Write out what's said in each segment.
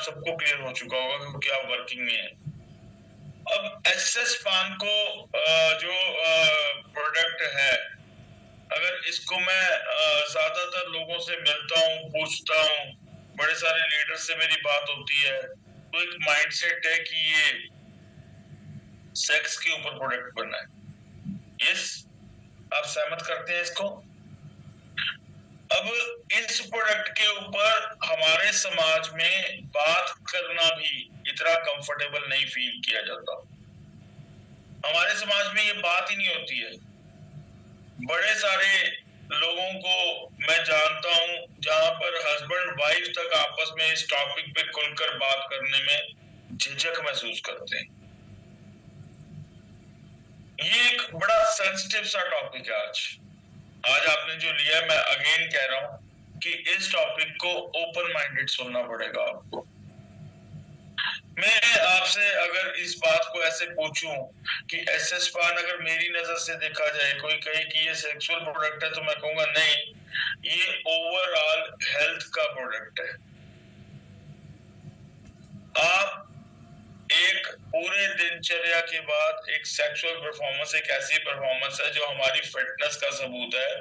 आप सबको क्लियर हो चुका होगा क्योंकि आप वर्किंग में है। अब एसएस पान को जो प्रोडक्ट है, अगर इसको मैं ज्यादातर लोगों से मिलता हूँ, पूछता हूँ, बड़े सारे लीडर से मेरी बात होती है, तो एक माइंडसेट है कि ये सेक्स के ऊपर प्रोडक्ट बना है। यस, आप सहमत करते हैं इसको? अब इस प्रोडक्ट के ऊपर हमारे समाज में बात करना भी इतना कंफर्टेबल नहीं फील किया जाता। हमारे समाज में ये बात ही नहीं होती है। बड़े सारे लोगों को मैं जानता हूं जहां पर हस्बैंड वाइफ तक आपस में इस टॉपिक पे खुलकर बात करने में झिझक महसूस करते हैं। ये एक बड़ा सेंसिटिव सा टॉपिक है आज आपने जो लिया है। मैं अगेन कह रहा हूं कि इस टॉपिक को ओपन माइंडेड सुनना पड़ेगा आपको। मैं आपसे अगर इस बात को ऐसे पूछूं कि एसएस पान अगर मेरी नजर से देखा जाए, कोई कहे कि ये सेक्सुअल प्रोडक्ट है, तो मैं कहूंगा नहीं, ये ओवरऑल हेल्थ का प्रोडक्ट है। आप एक पूरे दिनचर्या के बाद एक सेक्सुअल परफॉर्मेंस एक ऐसी परफॉर्मेंस है जो हमारी फिटनेस का सबूत है,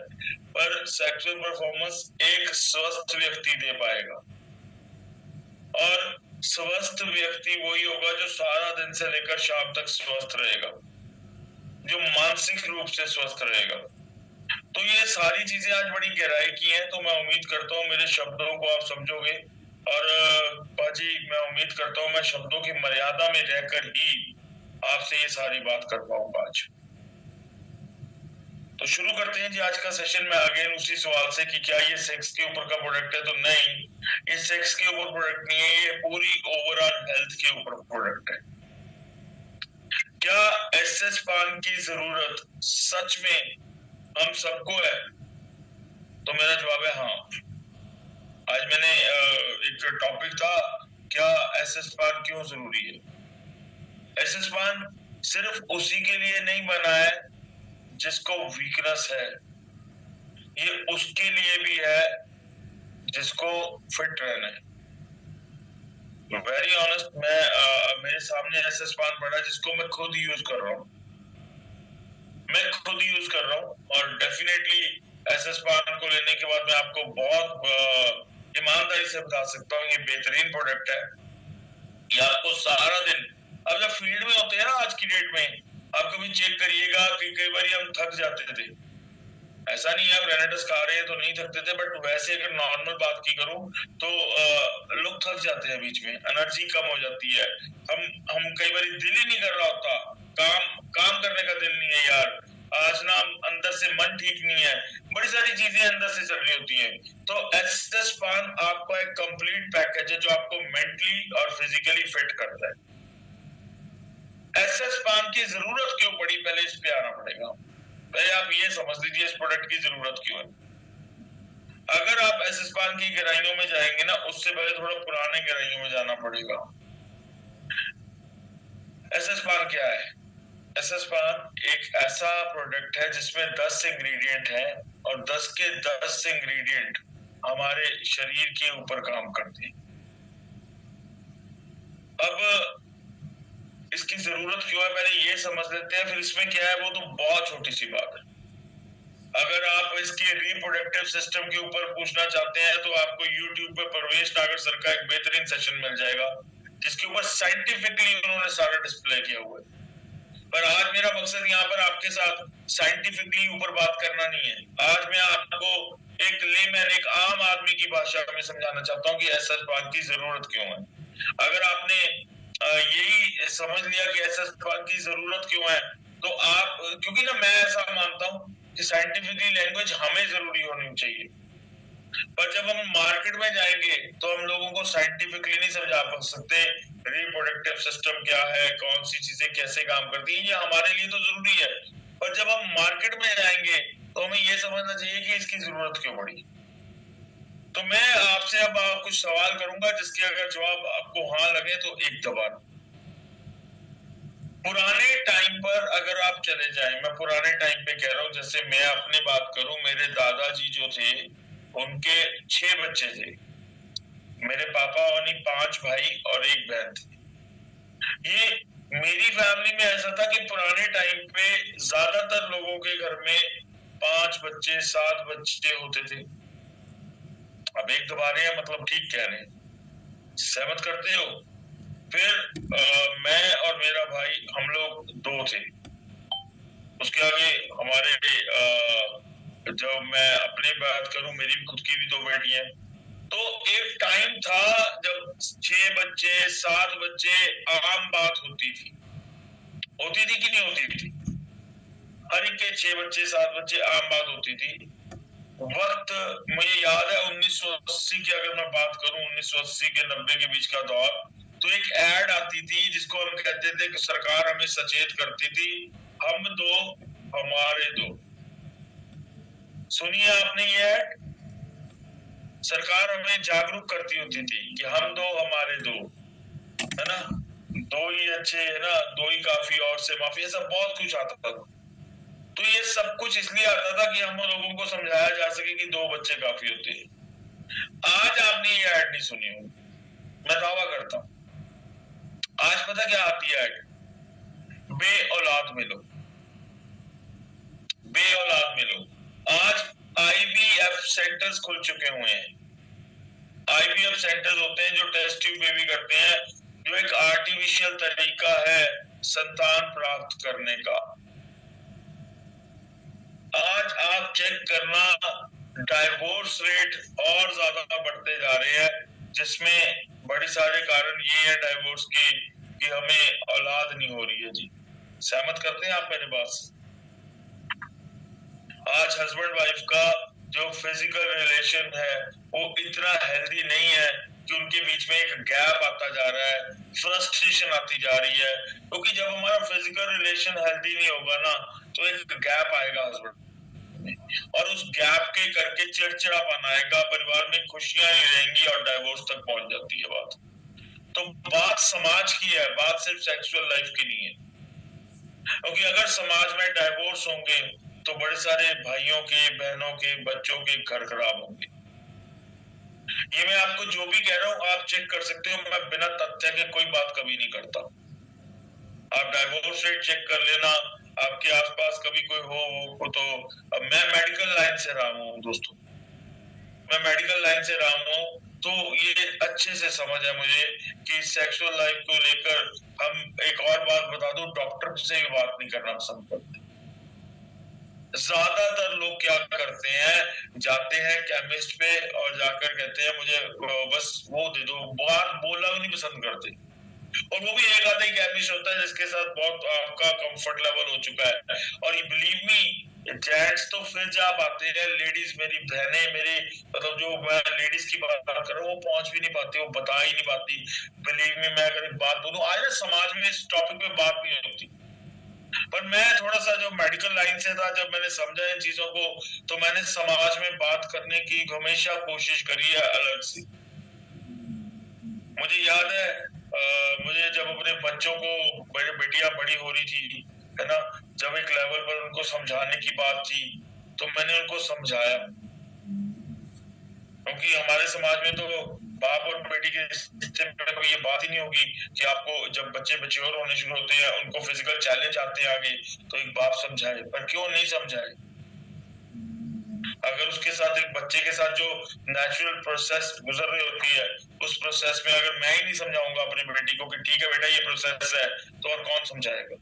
पर सेक्सुअल परफॉर्मेंस एक स्वस्थ व्यक्ति दे पाएगा। और स्वस्थ व्यक्ति वही होगा जो सारा दिन से लेकर शाम तक स्वस्थ रहेगा, जो मानसिक रूप से स्वस्थ रहेगा। तो ये सारी चीजें आज बड़ी गहराई की हैं, तो मैं उम्मीद करता हूँ मेरे शब्दों को आप समझोगे। और बाजी, मैं उम्मीद करता हूँ मैं शब्दों की मर्यादा में रहकर ही आपसे ये सारी बात कर पाऊंगा आज। तो शुरू करते हैं जी आज का सेशन में अगेन उसी सवाल से कि क्या ये सेक्स के ऊपर का प्रोडक्ट है? तो नहीं, ये सेक्स के ऊपर प्रोडक्ट नहीं है, ये पूरी ओवरऑल हेल्थ के ऊपर प्रोडक्ट है। क्या एसएस पान की जरूरत सच में हम सबको है? तो मेरा जवाब है हाँ। आज मैंने एक टॉपिक था, क्या एसएस पान क्यों जरूरी है? एसएस पान सिर्फ उसी के लिए नहीं बना है जिसको वीकनेस है, ये उसके लिए भी है जिसको फिट रहना है। वेरी ऑनेस्ट, मैं मेरे सामने एसएस पान पड़ा जिसको मैं खुद यूज कर रहा हूँ, और डेफिनेटली एसएस पान को लेने के बाद मैं आपको बहुत ईमानदारी से बता सकता हूँ ये बेहतरीन प्रोडक्ट है। ये आपको सारा दिन, अब जब फील्ड में होते हैं ना आज की डेट में, आप कभी चेक करिएगा कि कई बार हम थक जाते थे। ऐसा नहीं है आप रेनेडस खा रहे हैं तो नहीं थकते थे, बट वैसे अगर नॉर्मल बात की करूं तो लोग थक जाते हैं, बीच में एनर्जी कम हो जाती है। हम कई बार दिल ही नहीं कर रहा होता, काम करने का दिल नहीं है यार, आज ना अंदर से मन ठीक नहीं है, बड़ी सारी चीजें अंदर से चल रही होती हैं। तो एसएस पान आपका एक कंप्लीट पैकेज है जो आपको मेंटली और फिजिकली फिट करता है। एसएस पान की जरूरत क्यों पड़ी, पहले इस पे आना पड़ेगा। पहले आप ये समझ लीजिए इस प्रोडक्ट की जरूरत क्यों है। अगर आप एसएस पान की गहराइयों में जाएंगे ना, उससे पहले थोड़ा पुराने गहराइयों में जाना पड़ेगा। एसएस पान क्या है? एसएस पान एक ऐसा प्रोडक्ट है जिसमें 10 इंग्रेडिएंट हैं और 10 के 10 इंग्रेडिएंट हमारे शरीर के ऊपर काम करते हैं। अब इसकी जरूरत क्यों है पहले ये समझ लेते हैं, फिर इसमें क्या है वो तो बहुत छोटी सी बात है। अगर आप इसके रिप्रोडक्टिव सिस्टम के ऊपर पूछना चाहते हैं तो आपको YouTube पे परवेश नागर सर का एक बेहतरीन सेशन मिल जाएगा जिसके ऊपर साइंटिफिकली उन्होंने सारा डिस्प्ले किया हुआ है। पर आज मेरा मकसद यहाँ पर आपके साथ साइंटिफिकली ऊपर बात करना नहीं है। आज मैं आपको एक लेमैन, एक आम आदमी की भाषा में समझाना चाहता हूँ कि एसएस पान की जरूरत क्यों है। अगर आपने यही समझ लिया कि एसएस पान की जरूरत क्यों है, तो आप, क्योंकि ना मैं ऐसा मानता हूँ कि साइंटिफिकली लैंग्वेज हमें जरूरी होनी चाहिए, पर जब हम मार्केट में जाएंगे तो हम लोगों को साइंटिफिकली नहीं समझा सकते रिप्रोडक्टिव सिस्टम क्या है, कौन सी चीजें कैसे काम करती है, ये हमारे लिए तो जरूरी है। पर जब हम मार्केट में जाएंगे तो हमें ये समझना चाहिए कि इसकी जरूरत क्यों पड़ी। तो मैं आपसे अब कुछ सवाल करूंगा जिसके अगर जवाब आपको हाँ लगे तो एक दबा। पुराने टाइम पर अगर आप चले जाएं, मैं पुराने टाइम पे कह रहा हूँ, जैसे मैं अपनी बात करूं, मेरे दादाजी जो थे उनके 6 बच्चे थे, मेरे पापा और 5 भाई और 1 बहन थी। ये मेरी फैमिली में ऐसा था कि पुराने टाइम पे ज्यादातर लोगों के घर में 5 बच्चे 7 बच्चे होते थे। अब एक दोबारे हैं, मतलब ठीक कह रहे हैं, सहमत करते हो? फिर मैं और मेरा भाई हम लोग 2 थे। उसके आगे हमारे जब मैं अपनी बात करूं, मेरी खुद की भी 2 बेटी हैं। तो एक टाइम था जब 6 बच्चे 7 बच्चे आम बात होती थी कि नहीं होती थी? हर एक के 6 बच्चे 7 बच्चे आम बात होती थी। वक्त मुझे याद है 1980 की, अगर मैं बात करूं 1980 के 90 के बीच का दौर, तो एक एड आती थी जिसको हम कहते थे कि सरकार हमें सचेत करती थी, हम 2 हमारे 2। सुनिए आपने ये ऐड? सरकार हमें जागरूक करती होती थी कि हम 2 हमारे 2, है ना, 2 ही अच्छे, है ना, 2 ही काफी और से माफी, ऐसा बहुत कुछ आता था। तो ये सब कुछ इसलिए आता था कि हम लोगों को समझाया जा सके कि 2 बच्चे काफी होते हैं। आज आपने ये ऐड नहीं सुनी हो, मैं दावा करता हूं। आज पता क्या आती है ऐड? बे औलाद मिलो, बे औलाद मिलो। आज IVF सेंटर्स खुल चुके हुए हैं। IVF सेंटर्स होते हैं जो टेस्ट ट्यूब बेबी करते हैं, जो एक आर्टिफिशियल तरीका है संतान प्राप्त करने का। आज आप चेक करना, डाइवोर्स रेट और ज्यादा बढ़ते जा रहे हैं, जिसमें बड़े सारे कारण ये है डाइवोर्स की कि हमें औलाद नहीं हो रही है। जी सहमत करते हैं आप मेरे बात से? आज हस्बैंड वाइफ का जो फिजिकल रिलेशन है वो इतना हेल्दी नहीं है कि उनके बीच में एक गैप आता जा रहा है, फ्रस्ट्रेशन आती जा रही है। क्योंकि जब हमारा फिजिकल रिलेशन हेल्दी नहीं होगा ना, तो एक गैप आएगा हस्बैंड में, और उस गैप के करके चिड़चिड़ापन आएगा, परिवार में खुशियां नहीं रहेंगी और डाइवोर्स तक पहुंच जाती है बात। तो बात समाज की है, बात सिर्फ सेक्सुअल लाइफ की नहीं है। क्योंकि अगर समाज में डाइवोर्स होंगे तो बड़े सारे भाइयों के, बहनों के, बच्चों के घर खराब होंगे। ये मैं आपको जो भी कह रहा हूं आप चेक कर सकते हो, मैं बिना तथ्य के कोई बात कभी नहीं करता। आप डाइवोर्स रेट चेक कर लेना, आपके आसपास कभी कोई हो तो। मैं मेडिकल लाइन से रहा हूँ दोस्तों, मैं मेडिकल लाइन से रहा हूँ, तो ये अच्छे से समझ है मुझे कि सेक्सुअल लाइफ को लेकर हम, एक और बात बता दूं, डॉक्टर से भी बात नहीं करना पसंद करते। ज्यादातर लोग क्या करते हैं, जाते हैं केमिस्ट पे और जाकर कहते हैं मुझे बस वो दे दो, बात बोलना भी नहीं पसंद करते। और वो भी एक आधा ही केमिस्ट होता है जिसके साथ बहुत आपका कंफर्ट लेवल हो चुका है। और ये बिलीव मी, जेंट्स तो फिर जब आते हैं, लेडीज मेरी बहनें, मेरे मतलब जो मैं लेडीज की बात कर रहा हूँ, वो पहुंच भी नहीं पाती, वो बता ही नहीं पाती। बिलीव मी, मैं अगर एक बात बोलूं, आज ना समाज में इस टॉपिक पे बात नहीं होती। पर मैं थोड़ा सा जो मेडिकल लाइन से था, जब मैंने समझा इन चीजों को, तो मैंने समाज में बात करने की हमेशा कोशिश करी है अलग से। मुझे याद है मुझे जब अपने बच्चों को, मेरी बेटियां बड़ी हो रही थी, है ना, जब एक लेवल पर उनको समझाने की बात थी, तो मैंने उनको समझाया। क्योंकि हमारे समाज में तो बाप और बेटी के रिश्ते में तो ये बात ही नहीं होगी कि आपको जब बच्चे मैच्योर होने शुरू होते हैं, उनको फिजिकल चैलेंज आते हैं आगे, तो एक बाप समझाए। पर क्यों नहीं समझाए? अगर उसके साथ, एक बच्चे के साथ जो नेचुरल प्रोसेस गुजर रही होती है, उस प्रोसेस में अगर मैं ही नहीं समझाऊंगा अपनी बेटी को कि ठीक है बेटा ये प्रोसेस है, तो और कौन समझाएगा?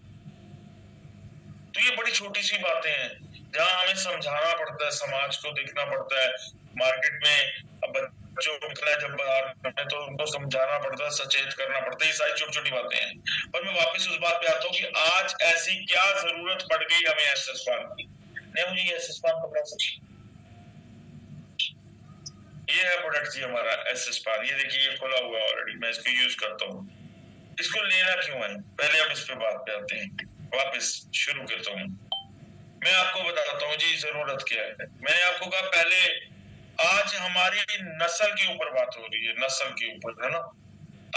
तो ये बड़ी छोटी सी बातें हैं जहाँ हमें समझाना पड़ता है, समाज को देखना पड़ता है। मार्केट में अब बच्चों को निकला है जब बाजार में, तो उनको समझाना पड़ता है, सचेत करना पड़ता है। ये सारी छोटी छोटी बातें हैं। पर मैं वापस उस बात पे आता हूँ कि आज ऐसी क्या जरूरत पड़ गई हमें एसएस पान की? नहीं, मुझे एसएस पान पकड़ा सकती, ये है प्रोडक्ट जी हमारा एसएस पान। ये देखिए, ये खुला हुआ है ऑलरेडी, मैं इसको यूज करता हूँ। इसको लेना क्यों है, पहले हम इस पे बात पे आते हैं, वापस शुरू करता हूँ। मैं आपको बताता हूँ जी जरूरत क्या है। मैंने आपको कहा पहले, आज हमारी नस्ल के ऊपर बात हो रही है, नस्ल के ऊपर, है ना।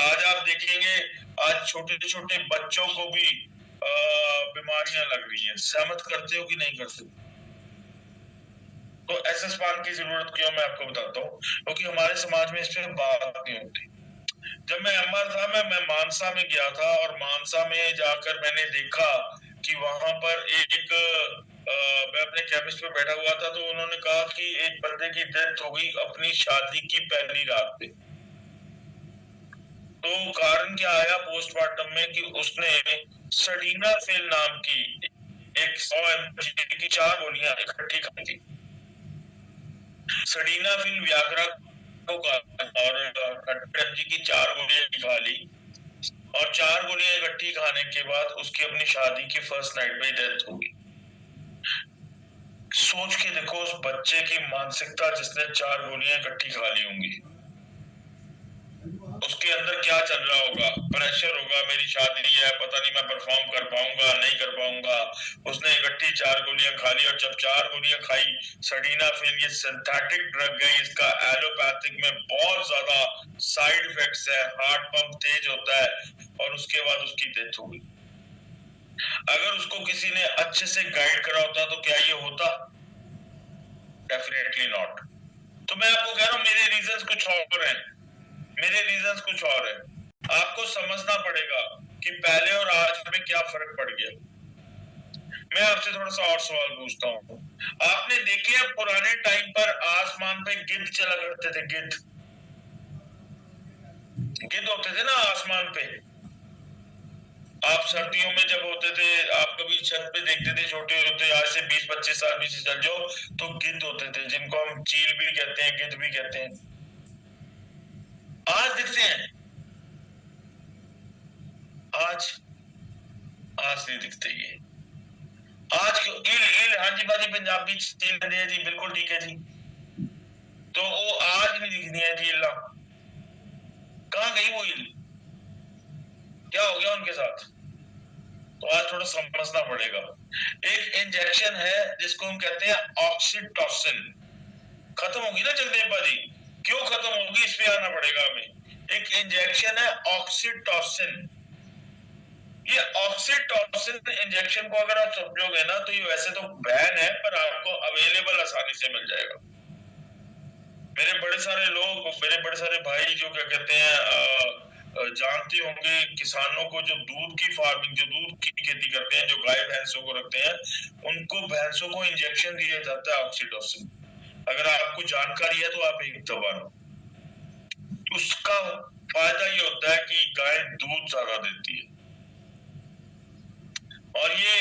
आज आप देखेंगे, आज छोटे छोटे बच्चों को भी बीमारियां लग रही हैं। सहमत करते हो कि नहीं करते? तो एसएस पान की जरूरत क्यों, मैं आपको बताता हूँ, क्योंकि हमारे समाज में इस पे बात नहीं होती। जब मैं एमआर था, मैं मानसा में गया था, और मानसा में जाकर मैंने देखा कि वहां पर एक मैं अपने केमिस्ट पे बैठा हुआ था, तो उन्होंने कहा कि एक बंदे की डेथ हो गई अपनी शादी की पहली रात पे। तो कारण क्या आया पोस्टमार्टम में कि उसने सडीनाफिल नाम की एक 100 mg की 4 गोलियां इकट्ठी खाई थी। सडीनाफिल व्याग्रा को और 100 mg की 4 गोलियां खा ली, और 4 गोलियां इकट्ठी खाने के बाद उसकी अपनी शादी की फर्स्ट नाइट में डेथ हो गई। सोच के देखो उस बच्चे की मानसिकता, जिसने 4 गोलियां इकट्ठी खा ली होंगी, उसके अंदर क्या चल रहा होगा। प्रेशर होगा, मेरी शादी है, पता नहीं मैं परफॉर्म कर पाऊंगा नहीं कर पाऊंगा। उसने इकट्ठी 4 गोलियां खा ली, और जब 4 गोलियां खाई, सडीनाफिल ये सिंथेटिक ड्रग है, इसका एलोपैथिक में बहुत ज्यादा साइड इफेक्ट्स है, हार्ट पंप तेज होता है, और उसके बाद उसकी डेथ हो गई। अगर उसको किसी ने अच्छे से गाइड करा होता तो क्या ये होता? Definitely not. तो मैं आपको कह रहा हूं मेरे रीजंस कुछ और हैं, मेरे रीजंस कुछ और है। आपको समझना पड़ेगा कि पहले और आज में क्या फर्क पड़ गया। मैं आपसे थोड़ा सा और सवाल पूछता हूँ। आपने देखे हैं पुराने टाइम पर आसमान पे गिद्ध चला करते थे, गिद्ध होते थे ना आसमान पे। आप सर्दियों में जब होते थे, आप कभी छत पे देखते थे, छोटे होते, आज से 20-25 साल पीछे चल जाओ, तो गिद्ध होते थे, जिनको हम चील भी कहते हैं, गिद्ध भी कहते हैं। आज दिखते हैं? आज नहीं दिखते ये। आज क्यों? इल हाँ जी बाजी पंजाबी चील है जी, बिल्कुल ठीक है जी। तो वो आज नहीं दिखनी है जी। इल्ला कहाँ गई वो इल? क्या हो गया उनके साथ? तो आज थोड़ा समझना पड़ेगा। एक इंजेक्शन है जिसको हम कहते हैं ऑक्सीटोसिन। खत्म होगी ना जगदेव जी? क्यों खत्म होगी, इस पे आना पड़ेगा हमें। एक इंजेक्शन है ऑक्सीटोसिन। ये ऑक्सीटोसिन इंजेक्शन को अगर आप समझोगे ना, तो ये वैसे तो बैन है, पर आपको अवेलेबल आसानी से मिल जाएगा। मेरे बड़े सारे लोग, मेरे बड़े सारे भाई जो क्या कहते हैं जानते होंगे किसानों को, जो दूध की फार्मिंग, जो दूध की खेती करते हैं, जो गाय भैंसों को रखते हैं, उनको भैंसों को इंजेक्शन दिया जाता है ऑक्सीटोसिन। अगर आपको जानकारी है तो आप एक दबा लो। उसका फायदा ये होता है कि गाय दूध ज्यादा देती है, और ये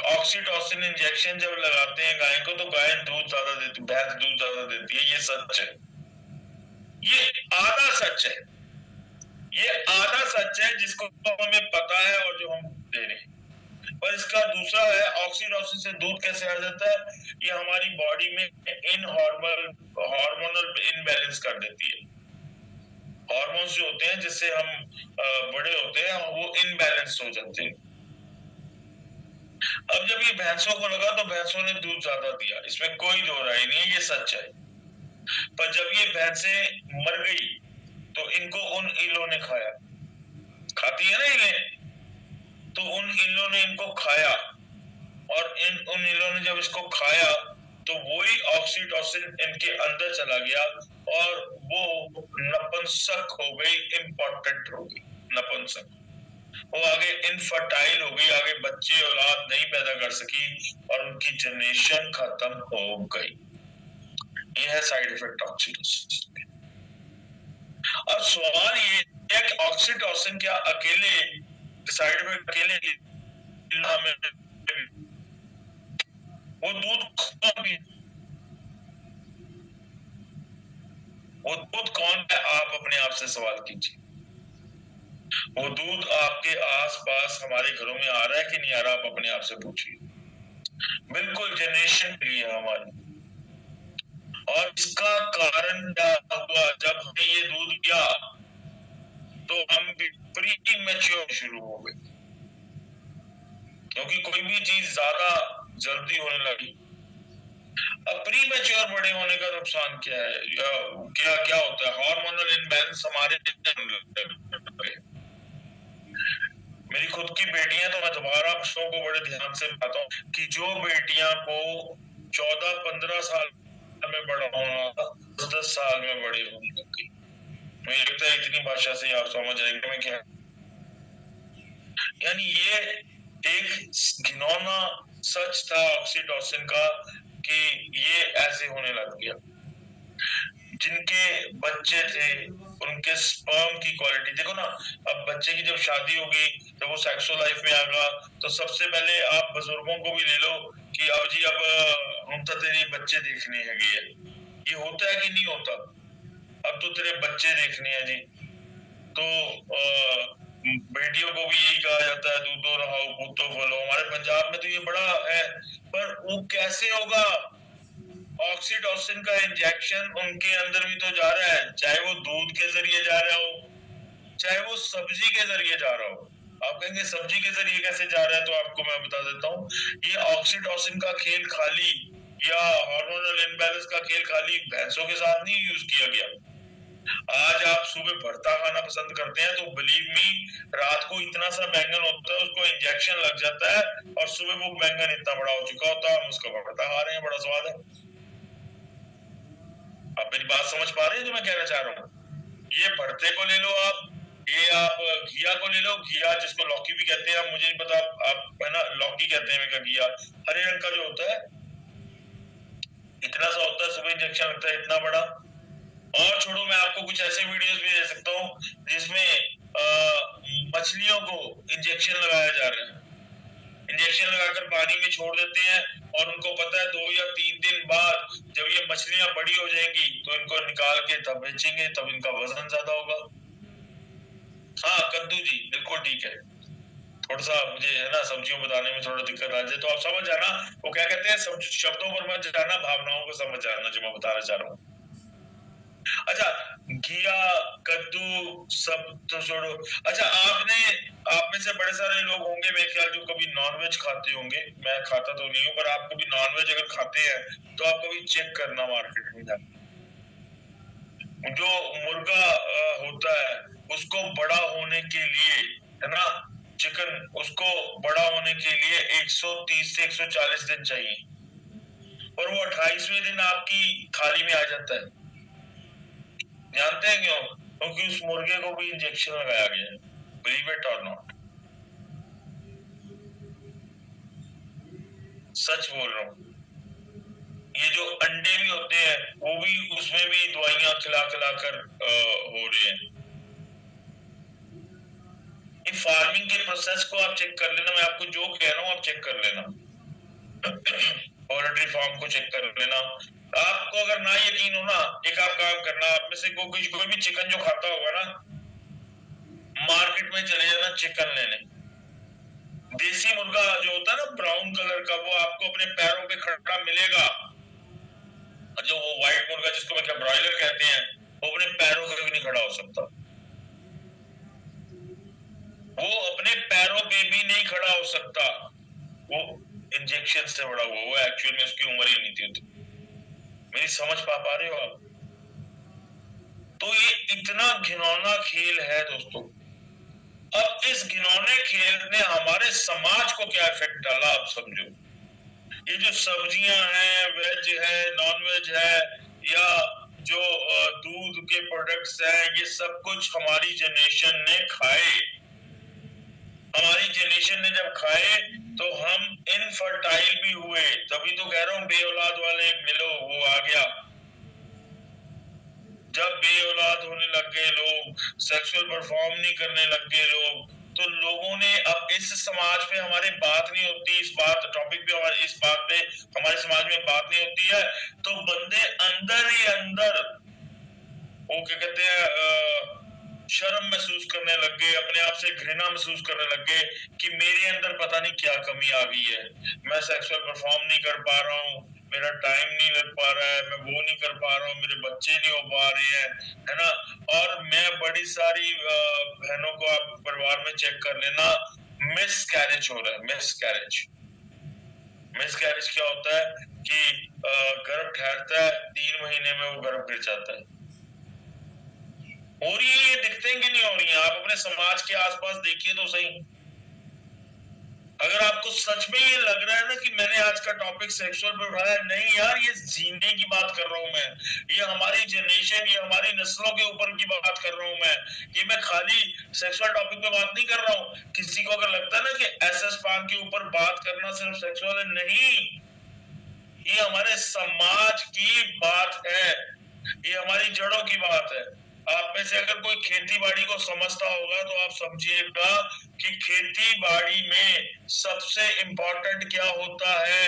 ऑक्सीटोसिन इंजेक्शन जब लगाते हैं गाय को, तो गाय दूध ज्यादा देती, भैंस दूध ज्यादा देती है। ये सच है, ये आधा सच है, ये आधा सच है जिसको हमें पता है और जो हम दे रहे हैं। पर इसका दूसरा है, ऑक्सीटोसिन से दूध कैसे आ जाता है? ये हमारी बॉडी में हार्मोनल इनबैलेंस कर देती है। हार्मोन्स जो होते हैं जिससे हम बड़े होते हैं, वो इनबैलेंस हो जाते हैं। अब जब ये भैंसों को लगा, तो भैंसों ने दूध ज्यादा दिया, इसमें कोई दो राय नहीं है, ये सच है। पर जब ये भैंसें मर गई, तो इनको उन इलों ने खाया, खाती है ना इन्हें, तो उन इलों ने इनको खाया, और उन इलों ने जब इसको खाया, तो वही ऑक्सीटोसिन इनके अंदर चला गया, और वो नपुंसक हो गई, इम्पोर्टेंट हो गई, नपुंसक। वो आगे इनफर्टाइल हो गई, आगे बच्चे औलाद नहीं पैदा कर सकी, और उनकी जनरेशन खत्म हो गई। ये है साइड इफेक्ट ऑक्सीटोसिन। अब सवाल ये है कि ऑक्सीटोसिन क्या अकेले साइड इफेक्ट अकेले हमें, वो दूध कौन भी, वो दूध कौन है, आप अपने आप से सवाल कीजिए। वो दूध आपके आसपास हमारे घरों में आ रहा है कि नहीं आ रहा, आप अपने आप से पूछिए। बिल्कुल जनरेशन के लिए हमारी। और इसका कारण क्या हुआ? जब हमें ये दूध दिया, तो हम भी प्री मैच्योर शुरू हो गए, क्योंकि कोई भी चीज ज्यादा जल्दी होने लगी। अब प्री मैच्योर बड़े होने का नुकसान क्या है, या क्या क्या होता है? हार्मोनल इनबैलेंस हमारे। मेरी खुद की बेटियां, तो मैं दोबारा बच्चों को बड़े ध्यान से बताता हूँ कि जो बेटियां को 14-15 साल में बड़ा होना, 10 साल में बड़ी होने लग गई। मुझे लगता है इतनी भाषा से आप समझ रहे हैं मैं क्या, यानी ये एक घिनौना सच था ऑक्सीटोसिन का कि ये ऐसे होने लग गया। जिनके बच्चे थे उनके स्पर्म की क्वालिटी देखो ना, अब बच्चे की जब शादी होगी, जब वो सेक्सुअल लाइफ में आएगा, तो सबसे पहले आप बुजुर्गों को भी ले लो कि अब जी अब हम तो तेरे बच्चे देखने हैं। ये होता है कि नहीं होता? अब तो तेरे बच्चे देखने हैं जी। तो बेटियों को भी यही कहा जाता है, दूधो रहाओ पूतो फलो। हमारे पंजाब में तो ये बड़ा है, पर वो कैसे होगा? ऑक्सीटोसिन का इंजेक्शन उनके अंदर भी तो जा रहा है, चाहे वो दूध के जरिए जा रहा हो, चाहे वो सब्जी के जरिए जा रहा हो। आप कहेंगे सब्जी के जरिए कैसे जा रहा है, तो आपको मैं बता देता हूँ। ये ऑक्सीटोसिन का खेल खाली या हार्मोनल इम्बैलेंस का खेल खाली भैंसों के साथ नहीं यूज किया गया। आज आप सुबह भरता खाना पसंद करते हैं, तो बिलीव मी, रात को इतना सा बैंगन होता है, उसको इंजेक्शन लग जाता है, और सुबह वो बैंगन इतना बड़ा हो चुका होता है, हम उसका भरता खा रहे हैं, बड़ा स्वाद है। आप मेरी बात समझ पा रहे हैं जो मैं कहना चाह रहा हूँ? ये भरते को ले लो आप, ये आप घिया को ले लो, घिया जिसको लौकी भी कहते हैं, मुझे नहीं पता आप है ना, लौकी कहते हैं मैं, घिया हरे रंग का जो होता है, इतना सा होता है, सुबह इंजेक्शन लगता है इतना बड़ा। और छोड़ो, मैं आपको कुछ ऐसे वीडियोस भी दे सकता हूँ जिसमें मछलियों को इंजेक्शन लगाया जा रहा है। इंजेक्शन लगाकर पानी में छोड़ देते हैं, और उनको पता है 2 या 3 दिन बाद जब ये मछलियां बड़ी हो जाएंगी तो इनको निकाल के तब बेचेंगे, तब इनका वजन ज्यादा होगा। हाँ कद्दू जी, बिल्कुल ठीक है। थोड़ा सा मुझे है ना सब्जियों बताने में थोड़ा दिक्कत आ जाए, तो आप समझ जाना, वो क्या कहते हैं, शब्दों पर मत जाना, भावनाओं को समझ जाना जो मैं बताना चाह रहा हूँ। अच्छा, घिया कद्दू सब तो छोड़ो। अच्छा, आप में से बड़े सारे लोग होंगे मेरे ख्याल जो कभी नॉनवेज खाते होंगे, मैं खाता तो नहीं हूँ, पर आप कभी नॉनवेज अगर खाते हैं तो आप कभी चेक करना मार्केट में जाकर, जो मुर्गा होता है उसको बड़ा होने के लिए, है ना, चिकन, उसको बड़ा होने के लिए 130 से 140 दिन चाहिए, और वो 28वें दिन आपकी थाली में आ जाता है। जानते हैं क्यों? क्योंकि उस मुर्गे को भी इंजेक्शन लगाया गया है, बिलीव इट और नॉट। सच बोल रहा हूँ। ये जो अंडे भी होते हैं वो भी, उसमें भी दवाइयां खिला खिला कर हो रहे हैं। ये फार्मिंग के प्रोसेस को आप चेक कर लेना, मैं आपको जो कह रहा हूँ आप चेक कर लेना। पोल्ट्री फार्म को चेक कर लेना। आपको अगर ना यकीन हो ना, एक आप काम करना, आप में से कोई भी चिकन जो खाता होगा ना, मार्केट में चले जाना चिकन लेने। देसी मुर्गा जो होता है ना ब्राउन कलर का, वो आपको अपने पैरों पे खड़ा मिलेगा। जो वो व्हाइट मुर्गा जिसको मैं क्या ब्रॉयलर कहते हैं, वो अपने पैरों पे भी नहीं खड़ा हो सकता। वो अपने पैरों पे भी नहीं खड़ा हो सकता। वो इंजेक्शन से बड़ा हुआ, वो एक्चुअल में उसकी उम्र ही नहीं थी। मेरी समझ पा रहे हो आप? तो ये इतना घिनौना खेल है दोस्तों। अब इस घिनौने खेल ने हमारे समाज को क्या इफेक्ट डाला आप समझो। ये जो सब्जियां हैं, वेज है, नॉन वेज है, या जो दूध के प्रोडक्ट्स हैं, ये सब कुछ हमारी जनरेशन ने खाए। हमारी जनरेशन ने जब खाए तो हम इनफर्टाइल भी हुए, तभी तो कह रहा हूं बे औलाद वाले मिलो, वो आ गया। जब बे औलाद होने लग गए लोग, सेक्सुअल परफॉर्म नहीं करने लग गए लोग, तो लोगों ने, अब इस समाज पे हमारी बात नहीं होती, इस बात टॉपिक पे हमारे, इस बात पे हमारे समाज में बात नहीं होती है, तो बंदे अंदर ही अंदर वो क्या कहते हैं, शर्म महसूस करने लग गए, अपने आप से घृणा महसूस करने लग गए कि मेरे अंदर पता नहीं क्या कमी आ गई है, मैं सेक्सुअल परफॉर्म नहीं कर पा रहा हूँ, मेरा टाइम नहीं लग पा रहा है, मैं वो नहीं कर पा रहा हूँ, मेरे बच्चे नहीं हो पा रहे हैं, है ना। और मैं बड़ी सारी बहनों को आप परिवार में चेक कर लेना, मिस कैरेज हो रहा है। मिस कैरेज क्या होता है कि गर्भ ठहरता है, 3 महीने में वो गर्भ गिर जाता है। हो रही है, ये दिखते हैं कि नहीं हो रही है? आप अपने समाज के आसपास देखिए तो सही। अगर आपको सच में ये लग रहा है ना कि मैंने आज का टॉपिक सेक्सुअल पे उठाया, नहीं यार, ये जीने की बात कर रहा हूं मैं, ये हमारी जनरेशन, ये हमारी नस्लों के ऊपर की बात कर रहा हूं मैं, ये मैं खाली सेक्सुअल टॉपिक पे बात नहीं कर रहा हूं। किसी को अगर लगता है ना कि एसएस पान के ऊपर बात करना सिर्फ सेक्सुअल है, नहीं, ये हमारे समाज की बात है, ये हमारी जड़ों की बात है। आप में से अगर कोई खेती बाड़ी को समझता होगा तो आप समझिएगा कि खेती बाड़ी में सबसे इंपॉर्टेंट क्या होता है।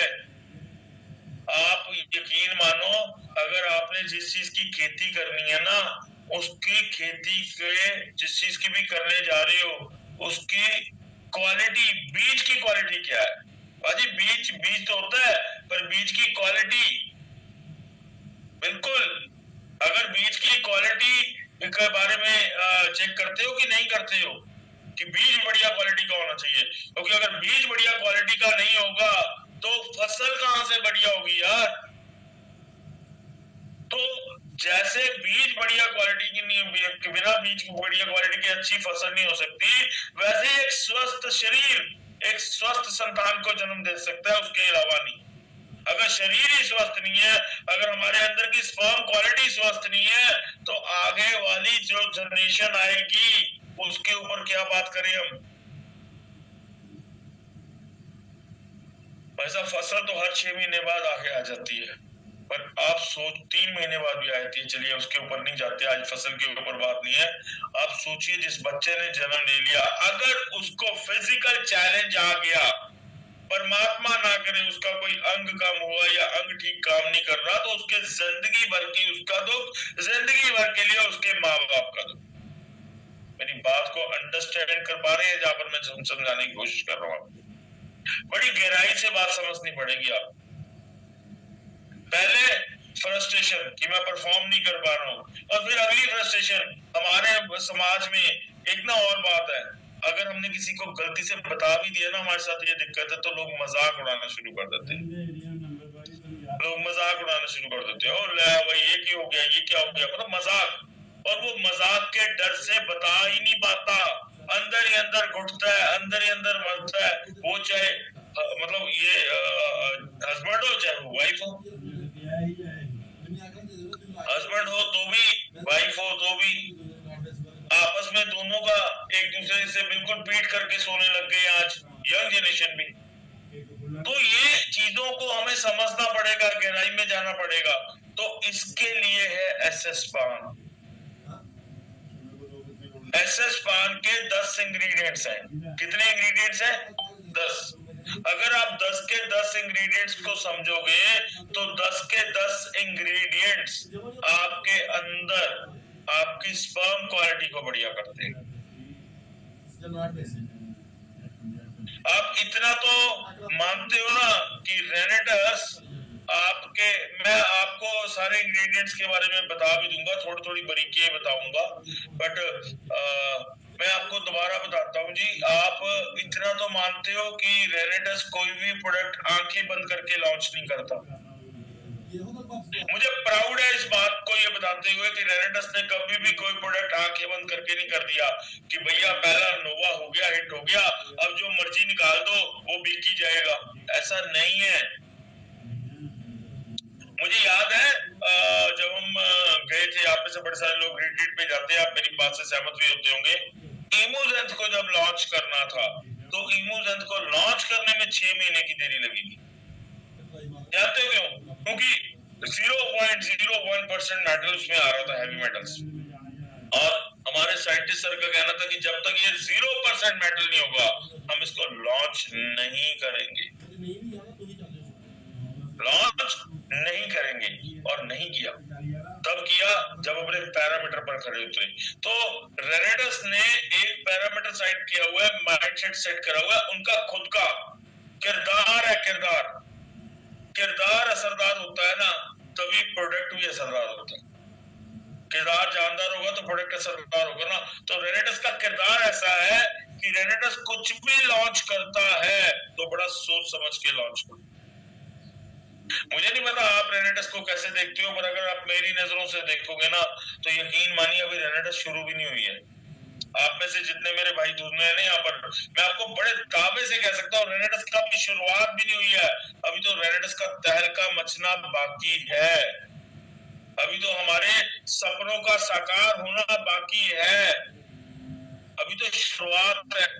आप यकीन मानो, अगर आपने जिस चीज की खेती करनी है ना, उसकी खेती के जिस चीज की भी करने जा रहे हो, उसकी क्वालिटी, बीज की क्वालिटी क्या है? भाजी बीज तो होता है, पर बीज की क्वालिटी, बिल्कुल, अगर बीज की क्वालिटी के बारे में चेक करते हो कि नहीं करते हो कि बीज बढ़िया क्वालिटी का होना चाहिए, क्योंकि अगर बीज बढ़िया क्वालिटी का नहीं होगा तो फसल कहां से बढ़िया होगी यार। तो जैसे बीज बढ़िया क्वालिटी की नहीं, बिना बीज की बढ़िया क्वालिटी की अच्छी फसल नहीं हो सकती, वैसे एक स्वस्थ शरीर एक स्वस्थ संतान को जन्म दे सकता है, उसके अलावा नहीं। अगर शरीर ही स्वस्थ नहीं है, अगर हमारे अंदर की स्पर्म क्वालिटी स्वस्थ नहीं है, तो आगे वाली जो जनरेशन आएगी उसके ऊपर क्या बात करें हम। वैसा फसल तो हर 6 महीने बाद आगे आ जाती है, पर आप सोच 3 महीने बाद भी आती है। चलिए उसके ऊपर नहीं जाते, आज फसल के ऊपर बात नहीं है। आप सोचिए, जिस बच्चे ने जन्म ले लिया, अगर उसको फिजिकल चैलेंज आ गया, परमात्मा ना करे उसका कोई अंग कम हुआ या अंग ठीक काम नहीं कर रहा, तो उसके जिंदगी भर की उसका दुख, जिंदगी भर के लिए उसके माँ बाप का दुख। मेरी बात को अंडरस्टैंड कर पा रहे हैं? जहां पर मैं समझाने की कोशिश कर रहा हूँ, बड़ी गहराई से बात समझनी पड़ेगी आप। पहले फ्रस्ट्रेशन कि मैं परफॉर्म नहीं कर पा रहा हूँ, और फिर अगली फ्रस्ट्रेशन। हमारे समाज में एक ना और बात है, अगर हमने किसी को गलती से बता भी दिया ना हमारे साथ ये दिक्कत है, तो लोग मजाक उड़ाना शुरू कर देते हैं। लोग मजाक उड़ाना शुरू कर देते हैं, ओ ले भाई ये क्या हो गया, ये क्या हो गया, मतलब मजाक। और वो मजाक के डर से बता ही नहीं पाता, अंदर ही अंदर घुटता है, अंदर ही अंदर मरता है। वो चाहे मतलब ये हस्बैंड हो चाहे वाइफ हो, हस्बैंड हो तो भी, वाइफ हो तो भी, आपस में दोनों का एक दूसरे से बिल्कुल पीट करके सोने लग गए आज यंग जनरेशन भी। तो ये चीजों को हमें समझना पड़ेगा, गहराई में जाना पड़ेगा। तो इसके लिए है एसएस पान। एसएस पान के 10 इंग्रेडिएंट्स हैं। कितने इंग्रेडिएंट्स हैं? 10। अगर आप 10 के 10 इंग्रेडिएंट्स को समझोगे तो 10 के 10 इंग्रेडिएंट्स आपके अंदर आपकी स्पर्म क्वालिटी को बढ़िया करते हैं। आप इतना तो मानते हो ना कि रेनेटस आपके, मैं आपको सारे इंग्रेडिएंट्स के बारे में बता भी दूंगा, थोड़ी थोड़ी बारीकियां बताऊंगा, बट मैं आपको दोबारा बताता हूँ जी। आप इतना तो मानते हो कि रेनेटस कोई भी प्रोडक्ट आंखें बंद करके लॉन्च नहीं करता। मुझे प्राउड है इस बात को ये बताते हुए कि रेनेटस ने कभी भी कोई प्रोडक्ट आंखें बंद करके नहीं कर दिया कि भैया पहला नोवा हो गया, हिट हो गया, अब जो मर्जी निकाल दो वो बिक ही जाएगा। ऐसा नहीं है। मुझे याद है जब हम गए थे, आप में से बड़े सारे लोग रिट्रीट पे जाते हैं, आप मेरी बात से सहमत भी होते होंगे। इमोजेंथ को जब लॉन्च करना था तो इमोजेंथ को लॉन्च करने में 6 महीने की देरी लगी थी। जानते हो क्यों? क्योंकि 0.01% मेटल उसमें आ रहा था, हैवी मेटल्स। और हमारे साइंटिस्ट सर का कहना था कि जब तक ये 0% मेटल नहीं होगा हम इसको लॉन्च नहीं करेंगे, लॉन्च नहीं करेंगे। और नहीं किया। तब किया जब अपने पैरामीटर पर खड़े उतरे। तो रेनेटस ने एक पैरामीटर सेट किया हुआ है, माइंडसेट सेट करा हुआ है, उनका खुद का किरदार है। किरदार असरदार होता है ना, तभी प्रोडक्ट भी असरदार होता है। किरदार जानदार होगा तो प्रोडक्ट असरदार होगा ना। तो रेनेटस का किरदार ऐसा है कि रेनेटस कुछ भी लॉन्च करता है तो बड़ा सोच समझ के लॉन्च करता है। मुझे नहीं पता आप रेनेटस को कैसे देखते हो, पर अगर आप मेरी नजरों से देखोगे ना तो यकीन मानिए अभी रेनेटस शुरू भी नहीं हुई है। आप में से जितने मेरे भाई दुनिया है ना यहाँ पर, मैं आपको बड़े दावे से कह सकता हूँ रेनेडस का भी शुरुआत भी नहीं हुई है, अभी तो रेनेडस का तहलका मचना बाकी है, अभी तो हमारे सपनों का साकार होना बाकी है, अभी तो शुरुआत है।